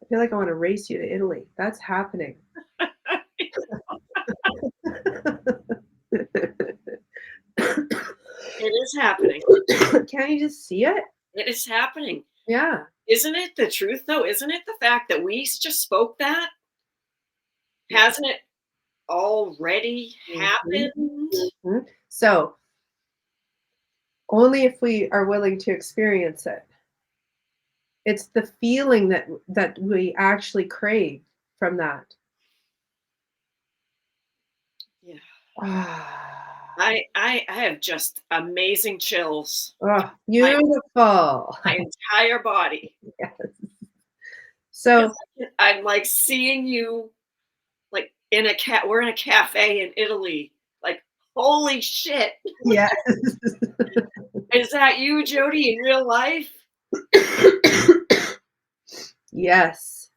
I feel like I want to race you to Italy. That's happening. It is happening. Can't you just see it? It is happening. Yeah. Isn't it the truth, though? Isn't it the fact that we just spoke that? Hasn't it already happened? Mm-hmm. So only if we are willing to experience it. It's the feeling that we actually crave from that. Yeah. Ah. I have just amazing chills. Oh, beautiful. My entire body. Yes. So I'm like seeing you like we're in a cafe in Italy. Like, holy shit. yes. Is that you, Jody, in real life? Yes.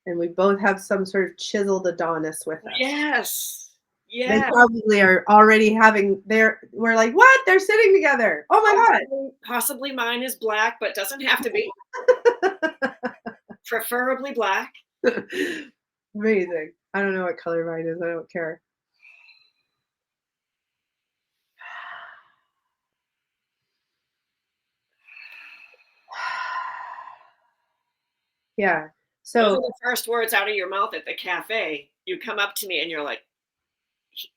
And we both have some sort of chiseled Adonis with us. Yes. They Yeah. probably are already we're like, what? They're sitting together. Oh my Possibly mine is black, but doesn't have to be. Preferably black. God. Amazing. I don't know what color mine is. I don't care. Yeah. Those are So the first words out of your mouth at the cafe. You come up to me and you're like,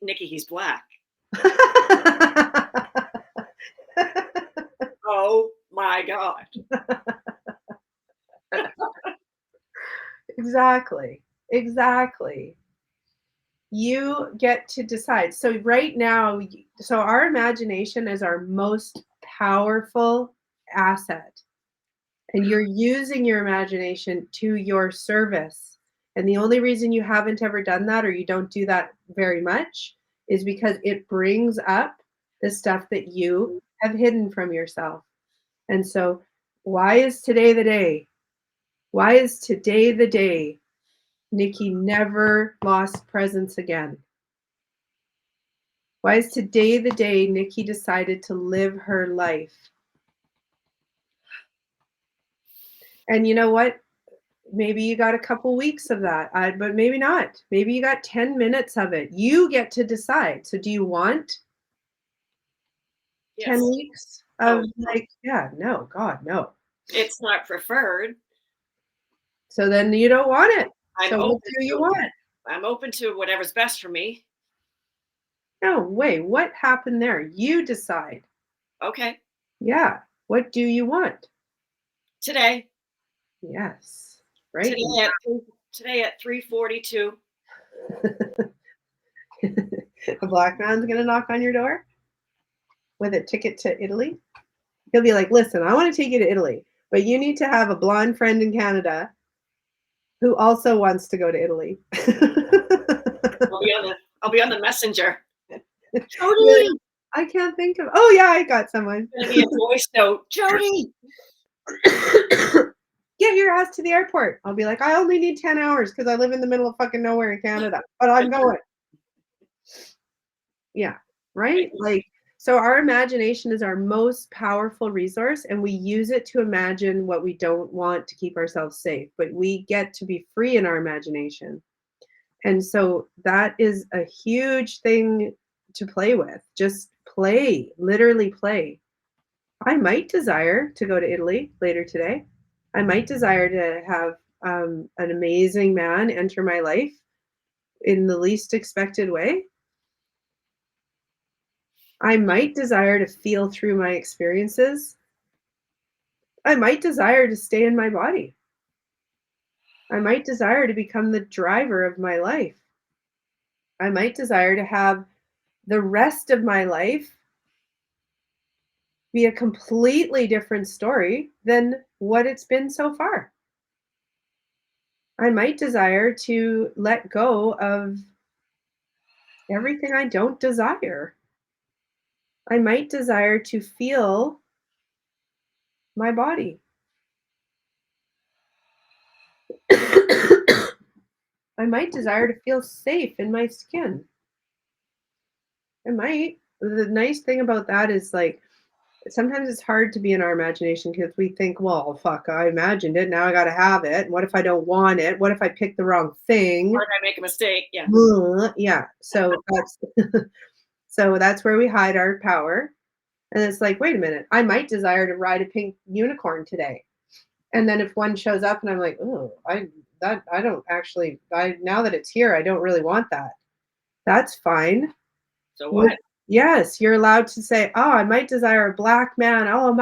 Nikki, he's black. Oh my God. Exactly. Exactly. You get to decide. So right now, so our imagination is our most powerful asset. And you're using your imagination to your service. And the only reason you haven't ever done that or you don't do that very much is because it brings up the stuff that you have hidden from yourself. And so, why is today the day? Why is today the day Nikki never lost presence again? Why is today the day Nikki decided to live her life? And you know what? Maybe you got a couple weeks of that, but maybe not. Maybe you got 10 minutes of it. You get to decide. So do you want 10 Yes. weeks of Oh, like, yeah, no, God, no. it's not preferred. So then you don't want it. I'm So what open do you to want? I'm open to whatever's best for me. No, wait, what happened there? You decide. Okay. Yeah. What do you want? Today. Yes. Right. Today at today at 3:42. A black man's gonna knock on your door with a ticket to Italy. He'll be like, listen, I want to take you to Italy, but you need to have a blonde friend in Canada who also wants to go to Italy. I'll be on the messenger. Really? Jody, I can't think of. Oh yeah, I got someone. it's gonna be a voice note. Jody. Get your ass to the airport. I'll be like, I only need 10 hours because I live in the middle of fucking nowhere in Canada, but I'm going. Yeah, right? Like, so our imagination is our most powerful resource, and we use it to imagine what we don't want to keep ourselves safe, but we get to be free in our imagination. And so that is a huge thing to play with. Just play, literally play. I might desire to go to Italy later today. I might desire to have an amazing man enter my life in the least expected way. I might desire to feel through my experiences. I might desire to stay in my body. I might desire to become the driver of my life. I might desire to have the rest of my life be a completely different story than what it's been so far. I might desire to let go of everything I don't desire. I might desire to feel my body. I might desire to feel safe in my skin. I might. The nice thing about that is like sometimes it's hard to be in our imagination because we think, well, fuck, I imagined it. Now I got to have it. What if I don't want it? What if I pick the wrong thing? Or did I make a mistake? Yeah. Yeah. So that's so that's where we hide our power. And it's like, wait a minute, I might desire to ride a pink unicorn today. And then if one shows up and I'm like, oh, I don't actually I now that it's here, I don't really want that. That's fine. So Well, what? yes, you're allowed to say, "Oh, I might desire a black man. Oh,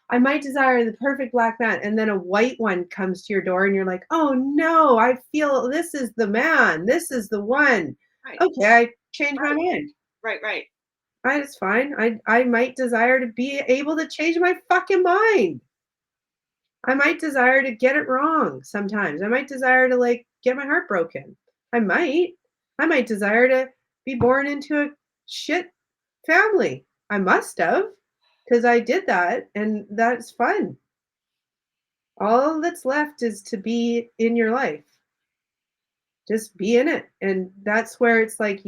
I might desire the perfect black man." And then a white one comes to your door and you're like, "Oh no, I feel this is the man. This is the one." Right. Okay, I changed my Right. mind. Right. It's fine. I might desire to be able to change my fucking mind. I might desire to get it wrong sometimes. I might desire to like get my heart broken. I might. I might desire to be born into a shit family. I must have because I did that and that's fun. All that's left is to be in your life. Just be in it. And that's where it's like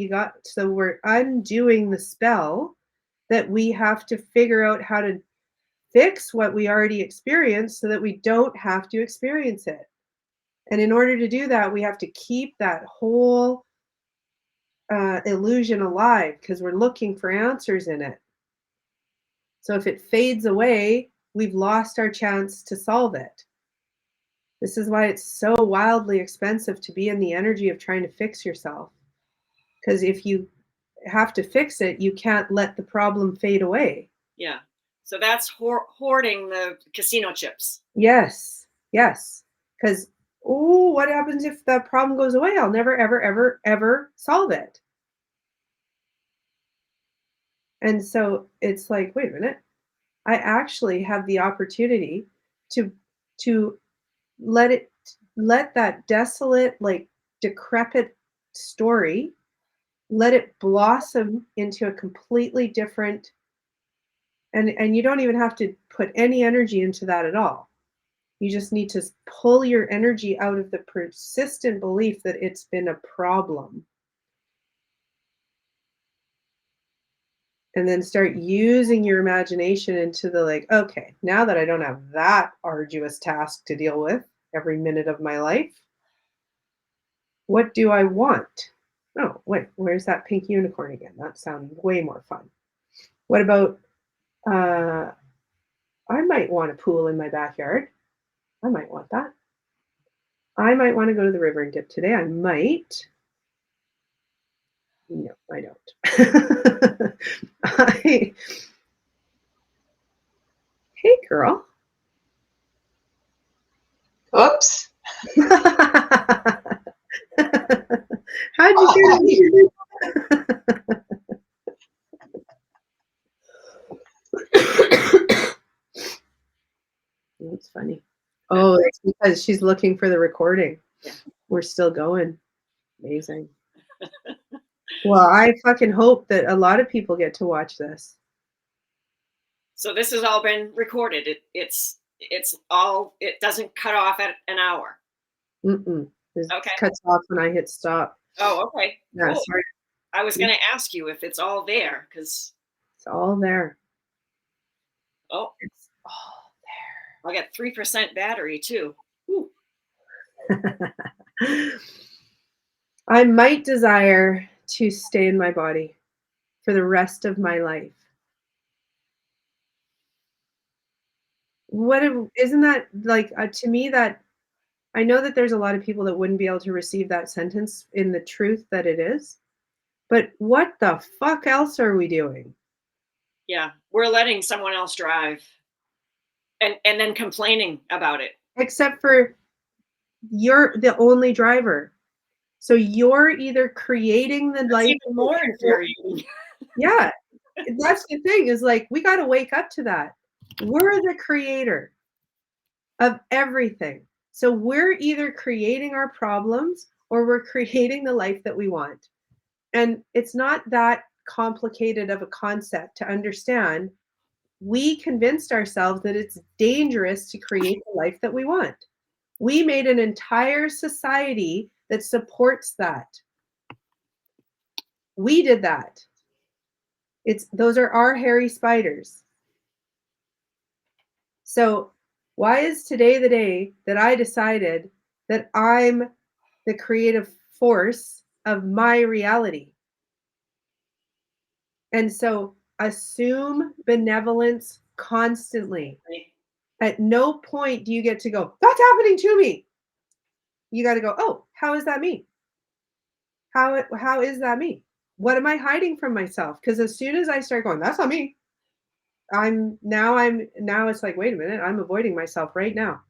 so we're undoing the spell that we have to figure out how to fix what we already experienced so that we don't have to experience it. And in order to do that, we have to keep that whole illusion alive because we're looking for answers in it. So if it fades away, we've lost our chance to solve it. This is why it's so wildly expensive to be in the energy of trying to fix yourself. Because if you have to fix it, you can't let the problem fade away. Yeah. So that's hoarding the casino chips. Yes. Yes. Because, oh, what happens if the problem goes away? I'll never, ever, ever, ever solve it. And so it's like, wait a minute. I actually have the opportunity to let that desolate, like decrepit story, let it blossom into a completely different, and you don't even have to put any energy into that at all. You just need to pull your energy out of the persistent belief that it's been a problem. And then start using your imagination into the like, okay, now that I don't have that arduous task to deal with every minute of my life, what do I want? Oh, wait, where's that pink unicorn again? That sounds way more fun. What about, I might want a pool in my backyard. I might want that. I might want to go to the river and dip today. I might. No, I don't. Hey, girl. Oops. How'd you get That's funny. Oh, it's because she's looking for the recording. Yeah. We're still going. Amazing. Well, I fucking hope that a lot of people get to watch this. So this has all been recorded. It's all, it doesn't cut off at an hour. It Okay. cuts off when I hit stop. Oh, okay. Yeah, Cool. sorry. I was going to ask you if it's all there because It's all there. oh, It's all I'll get 3% battery too. there. I might desire to stay in my body for the rest of my life. Isn't that like to me that I know that there's a lot of people that wouldn't be able to receive that sentence in the truth that it is. But what the fuck else are we doing? Yeah, we're letting someone else drive and then complaining about it. Except for you're the only driver. So you're either creating the That's life even more infuriating. Yeah. That's the thing is like we got to wake up to that. We're the creator of everything. So we're either creating our problems or we're creating the life that we want. And it's not that complicated of a concept to understand. We convinced ourselves that it's dangerous to create the life that we want. We made an entire society that supports that. We did that. Those are our hairy spiders. So why is today the day that I decided that I'm the creative force of my reality? And so assume benevolence constantly. At no point do you get to go, that's happening to me. You got to go, oh, how is that me? How is that me? What am I hiding from myself? Because as soon as I start going, that's not me. Now it's like, wait a minute, I'm avoiding myself right now.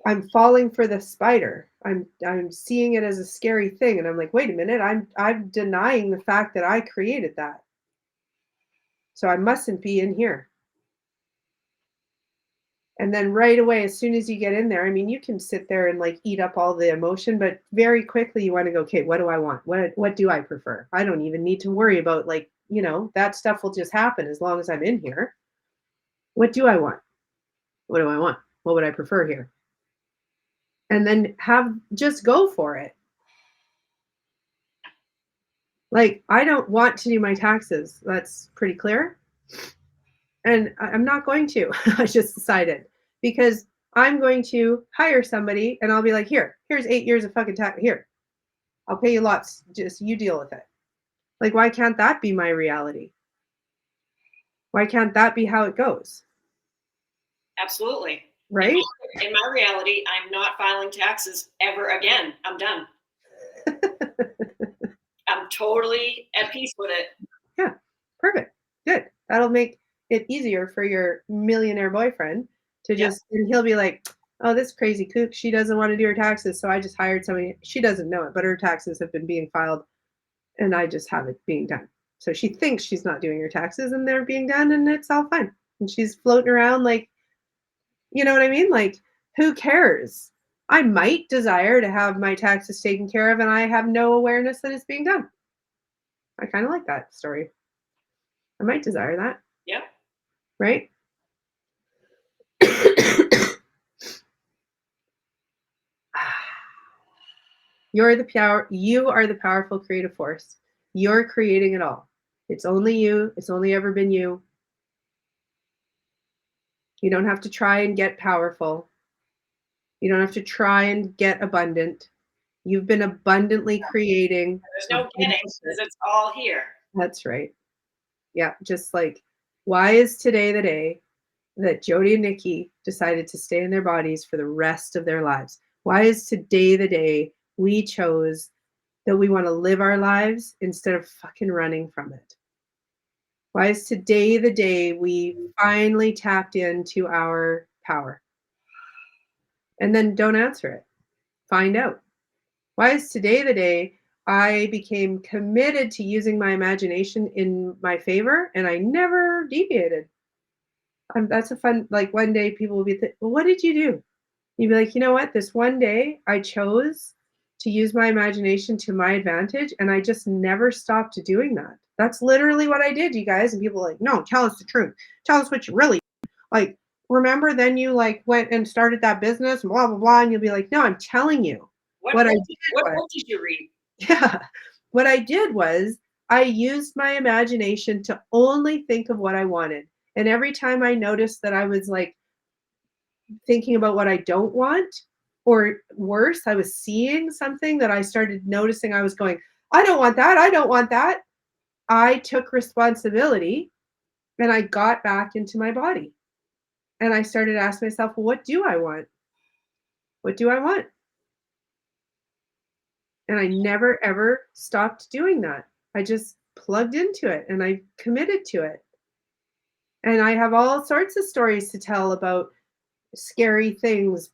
I'm falling for the spider. I'm seeing it as a scary thing. And I'm like, wait a minute, I'm denying the fact that I created that. So I mustn't be in here. And then right away, as soon as you get in there, I mean, you can sit there and like eat up all the emotion, but very quickly you want to go, okay, what do I want? What do I prefer? I don't even need to worry about like, that stuff will just happen as long as I'm in here. What do I want? What do I want? What would I prefer here? and then just go for it. Like, I don't want to do my taxes. That's pretty clear. And I'm not going to. I just decided because I'm going to hire somebody and I'll be like, here's 8 years of fucking tax. Here, I'll pay you lots. Just you deal with it. Like, why can't that be my reality? Why can't that be how it goes? Absolutely. Right? In my reality, I'm not filing taxes ever again. I'm done. I'm totally at peace with it. Yeah, perfect. Good. That'll make it easier for your millionaire boyfriend to just, and he'll be like, oh, this crazy kook, she doesn't want to do her taxes. So I just hired somebody. She doesn't know it, but her taxes have been being filed and I just have it being done. So she thinks she's not doing her taxes and they're being done and it's all fine. And she's floating around like, you know what I mean? Like, who cares? I might desire to have my taxes taken care of and I have no awareness that it's being done. I kind of like that story. I might desire that. Yep. Right? You are the powerful creative force. You're creating it all. It's only you. It's only ever been you. You don't have to try and get powerful. You don't have to try and get abundant. You've been abundantly creating. There's no getting because it's all here. That's right. Yeah, just like, why is today the day that Jody and Nikki decided to stay in their bodies for the rest of their lives? Why is today the day we chose that we want to live our lives instead of fucking running from it? Why is today the day we finally tapped into our power? And then don't answer it. Find out. Why is today the day I became committed to using my imagination in my favor and I never deviated? That's a fun, like one day people will be, well, what did you do? You'd be like, you know what? This one day I chose to use my imagination to my advantage and I just never stopped doing that. That's literally what I did, you guys. And people are like, no, tell us the truth. Tell us what you really like. Remember, then you like went and started that business and blah, blah, blah. And you'll be like, no, I'm telling you. What book did you read? Yeah. What I did was I used my imagination to only think of what I wanted. And every time I noticed that I was like thinking about what I don't want, or worse, I was seeing something that I started noticing, I was going, I don't want that. I don't want that. I took responsibility and I got back into my body. And I started asking myself, well, what do I want? What do I want? And I never ever stopped doing that. I just plugged into it and I committed to it. And I have all sorts of stories to tell about scary things,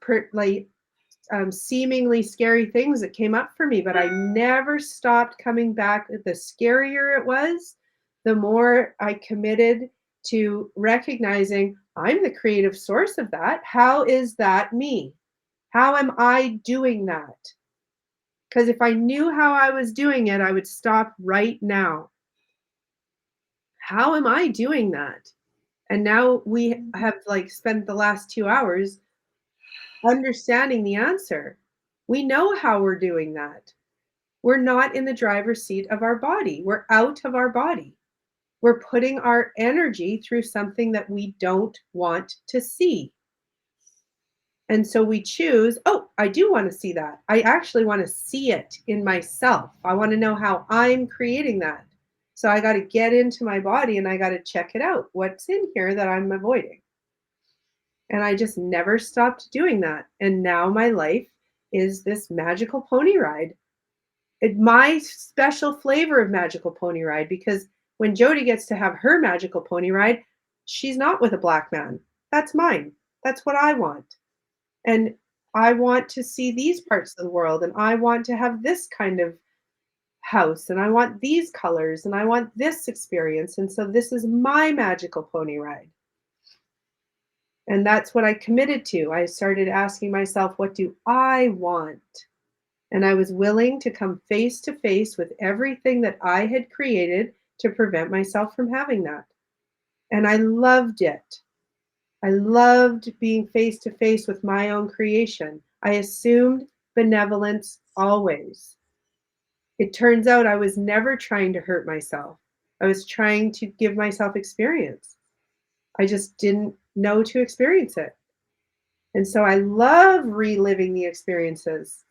seemingly scary things that came up for me, but I never stopped coming back. The scarier it was, the more I committed to recognizing I'm the creative source of that. How is that me? How am I doing that? Because if I knew how I was doing it, I would stop right now. How am I doing that? And now we have like spent the last 2 hours understanding the answer. We know how we're doing that. We're not in the driver's seat of our body. We're out of our body. We're putting our energy through something that we don't want to see. And so we choose, oh, I do want to see that. I actually want to see it in myself. I want to know how I'm creating that. So I got to get into my body and I got to check it out. What's in here that I'm avoiding? And I just never stopped doing that. And now my life is this magical pony ride. My special flavor of magical pony ride, because when Jody gets to have her magical pony ride, she's not with a black man. That's mine. That's what I want. And I want to see these parts of the world and I want to have this kind of house and I want these colors and I want this experience. And so this is my magical pony ride. And that's what I committed to. I started asking myself, what do I want? And I was willing to come face to face with everything that I had created to prevent myself from having that. And I loved it. I loved being face to face with my own creation. I assumed benevolence always. It turns out I was never trying to hurt myself. I was trying to give myself experience. I just didn't know to experience it. And so I love reliving the experiences.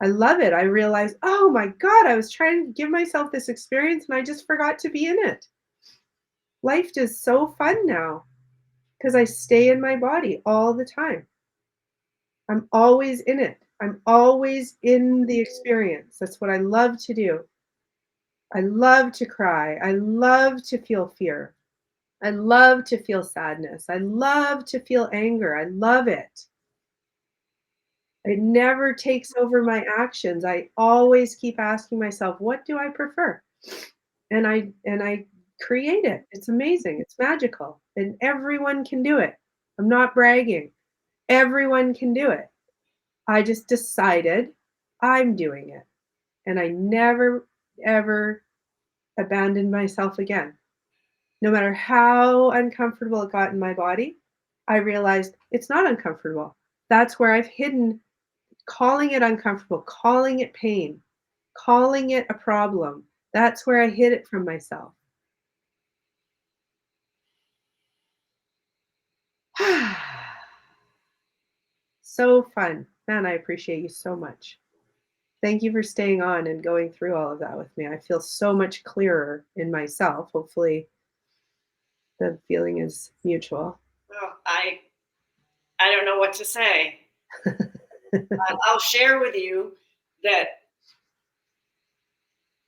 I love it. I realized, oh my God, I was trying to give myself this experience and I just forgot to be in it. Life is so fun now because I stay in my body all the time. I'm always in it. I'm always in the experience. That's what I love to do. I love to cry. I love to feel fear. I love to feel sadness. I love to feel anger. I love it. It never takes over my actions. I always keep asking myself, what do I prefer? And I create it. It's amazing. It's magical. And everyone can do it. I'm not bragging. Everyone can do it. I just decided I'm doing it. And I never ever abandoned myself again. No matter how uncomfortable it got in my body, I realized it's not uncomfortable. That's where I've hidden calling it uncomfortable, calling it pain, calling it a problem. That's where I hid it from myself. So fun. Man, I appreciate you so much. Thank you for staying on and going through all of that with me. I feel so much clearer in myself. Hopefully, the feeling is mutual. Well, I don't know what to say. I'll share with you that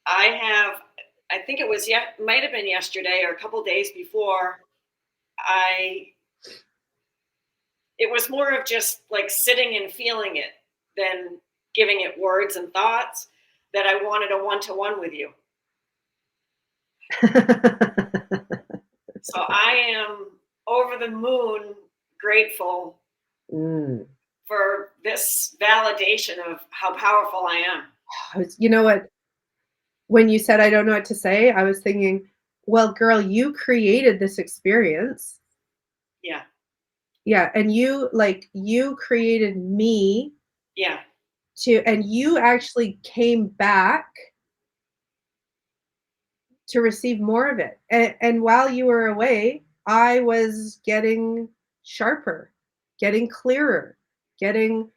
I think it was might have been yesterday or a couple days before. I It was more of just like sitting and feeling it than giving it words and thoughts, that I wanted a one-to-one with you. So I am over the moon grateful Mm. for this validation of how powerful I am. You know what? When you said I don't know what to say, I was thinking, well, girl, you created this experience. Yeah. Yeah, and you created me Yeah. and you actually came back to receive more of it. And while you were away, I was getting sharper, getting clearer, getting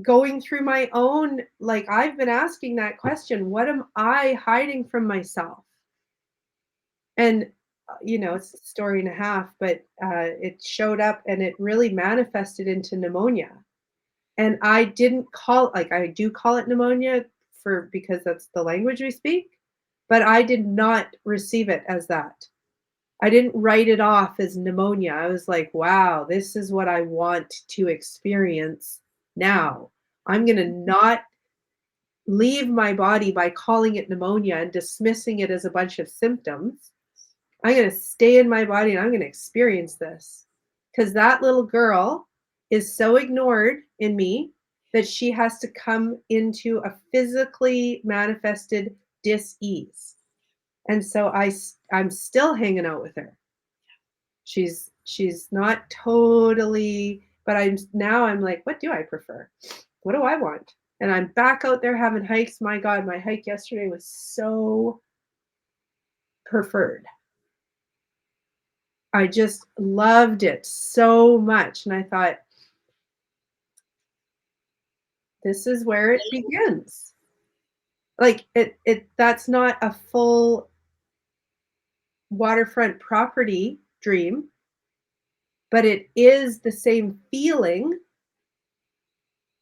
going through my own, like, I've been asking that question, what am I hiding from myself? And it's a story and a half, but it showed up and it really manifested into pneumonia. And I didn't I do call it pneumonia because that's the language we speak, but I did not receive it as that. I didn't write it off as pneumonia. I was like, wow, this is what I want to experience now. I'm going to not leave my body by calling it pneumonia and dismissing it as a bunch of symptoms. I'm going to stay in my body and I'm going to experience this. Because that little girl is so ignored in me that she has to come into a physically manifested dis-ease. And so I'm still hanging out with her. She's not totally, but I'm like, what do I prefer? What do I want? And I'm back out there having hikes. My God, my hike yesterday was so preferred. I just loved it so much. And I thought, this is where it begins. Like that's not a full waterfront property dream, but it is the same feeling.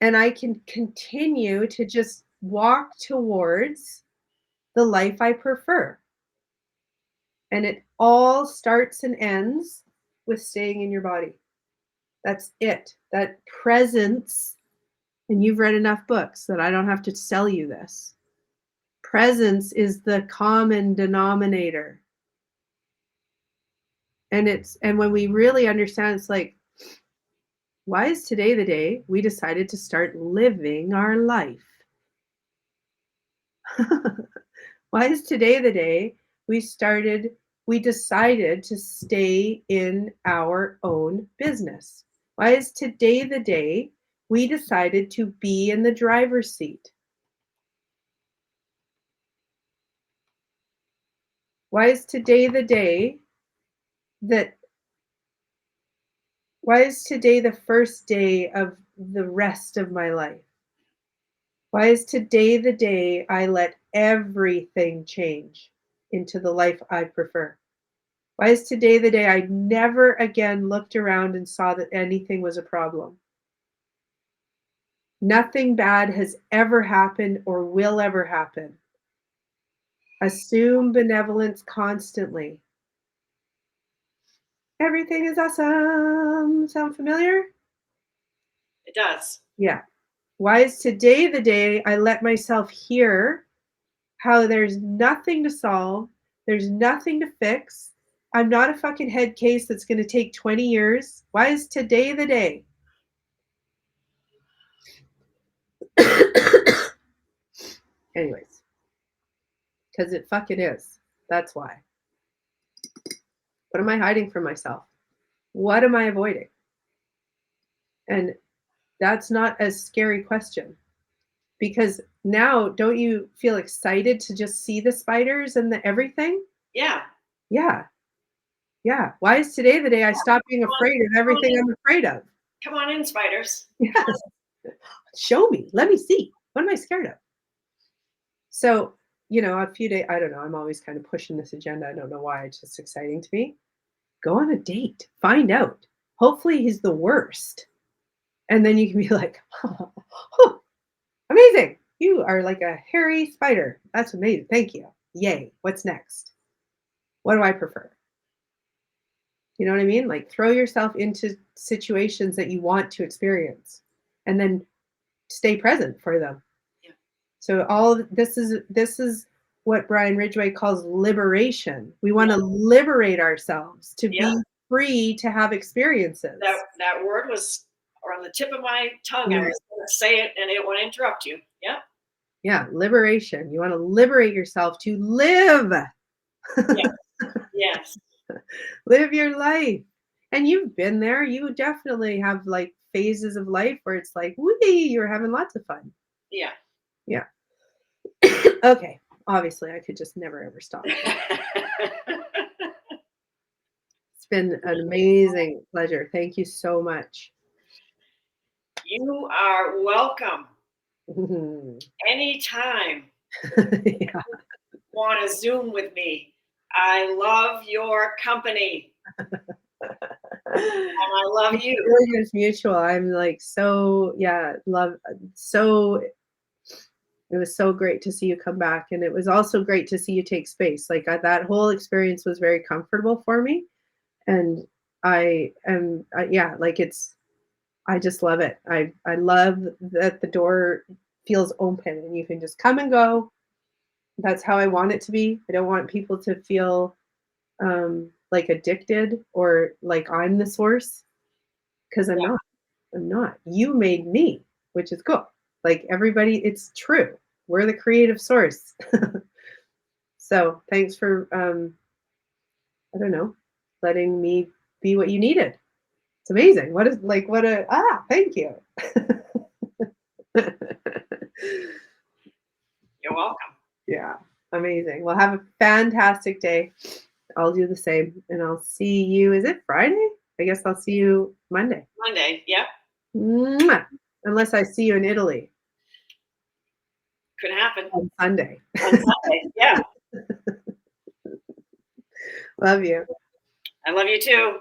And I can continue to just walk towards the life I prefer. And it all starts and ends with staying in your body. That's it. That presence, and you've read enough books that I don't have to tell you this. Presence is the common denominator. And when we really understand, it's like, why is today the day we decided to start living our life? Why is today the day we decided to stay in our own business? Why is today the day We decided to be in the driver's seat. Why is today the day that Why is today the first day of the rest of my life? Why is today the day I let everything change into the life I prefer? Why is today the day I never again looked around and saw that anything was a problem? Nothing bad has ever happened or will ever happen. Assume benevolence constantly. Everything is awesome. Sound familiar? It does. Yeah. Why is today the day I let myself hear how there's nothing to solve, there's nothing to fix? I'm not a fucking head case that's going to take 20 years. Why is today the day? Anyways, because it fucking is. That's why. What am I hiding from myself? What am I avoiding? And that's not a scary question, because now don't you feel excited to just see the spiders and the everything? Yeah. Yeah. Yeah. Why is today the day I stop being afraid of everything I'm afraid of? Come on in, spiders. Yes. Show me. Let me see. What am I scared of? So, a few days, I don't know. I'm always kind of pushing this agenda. I don't know why. It's just exciting to me. Go on a date. Find out. Hopefully he's the worst. And then you can be like, huh, amazing. You are like a hairy spider. That's amazing. Thank you. Yay. What's next? What do I prefer? You know what I mean? Like throw yourself into situations that you want to experience and then stay present for them. Yeah. So this is what Brian Ridgway calls liberation. We want to liberate ourselves to be free to have experiences. That word was on the tip of my tongue. I was going to say it and it would interrupt you. Yeah. Yeah, liberation. You want to liberate yourself to live. Yes. Yes. Live your life. And you've been there. You definitely have like phases of life where it's like, wee, you're having lots of fun. Yeah. Yeah. Okay. Obviously, I could just never ever stop. It's been an amazing pleasure. Thank you so much. You are welcome. Anytime. Yeah. Want to Zoom with me. I love your company. And I love you. It's mutual. I'm like so, it was so great to see you come back. And it was also great to see you take space. Like that whole experience was very comfortable for me. And I just love it. I love that the door feels open and you can just come and go. That's how I want it to be. I don't want people to feel like addicted or like I'm the source, because I'm not. I'm not. You made me, which is cool. Like everybody, it's true. We're the creative source. So thanks for I don't know, letting me be what you needed. It's amazing. Thank you. You're welcome. Yeah, amazing. Well, have a fantastic day. I'll do the same, and I'll see you. Is it Friday? I guess I'll see you Monday. Monday, yep. Mwah! Unless I see you in Italy Could happen. on Sunday. On Sunday, yeah. Love you. I love you too.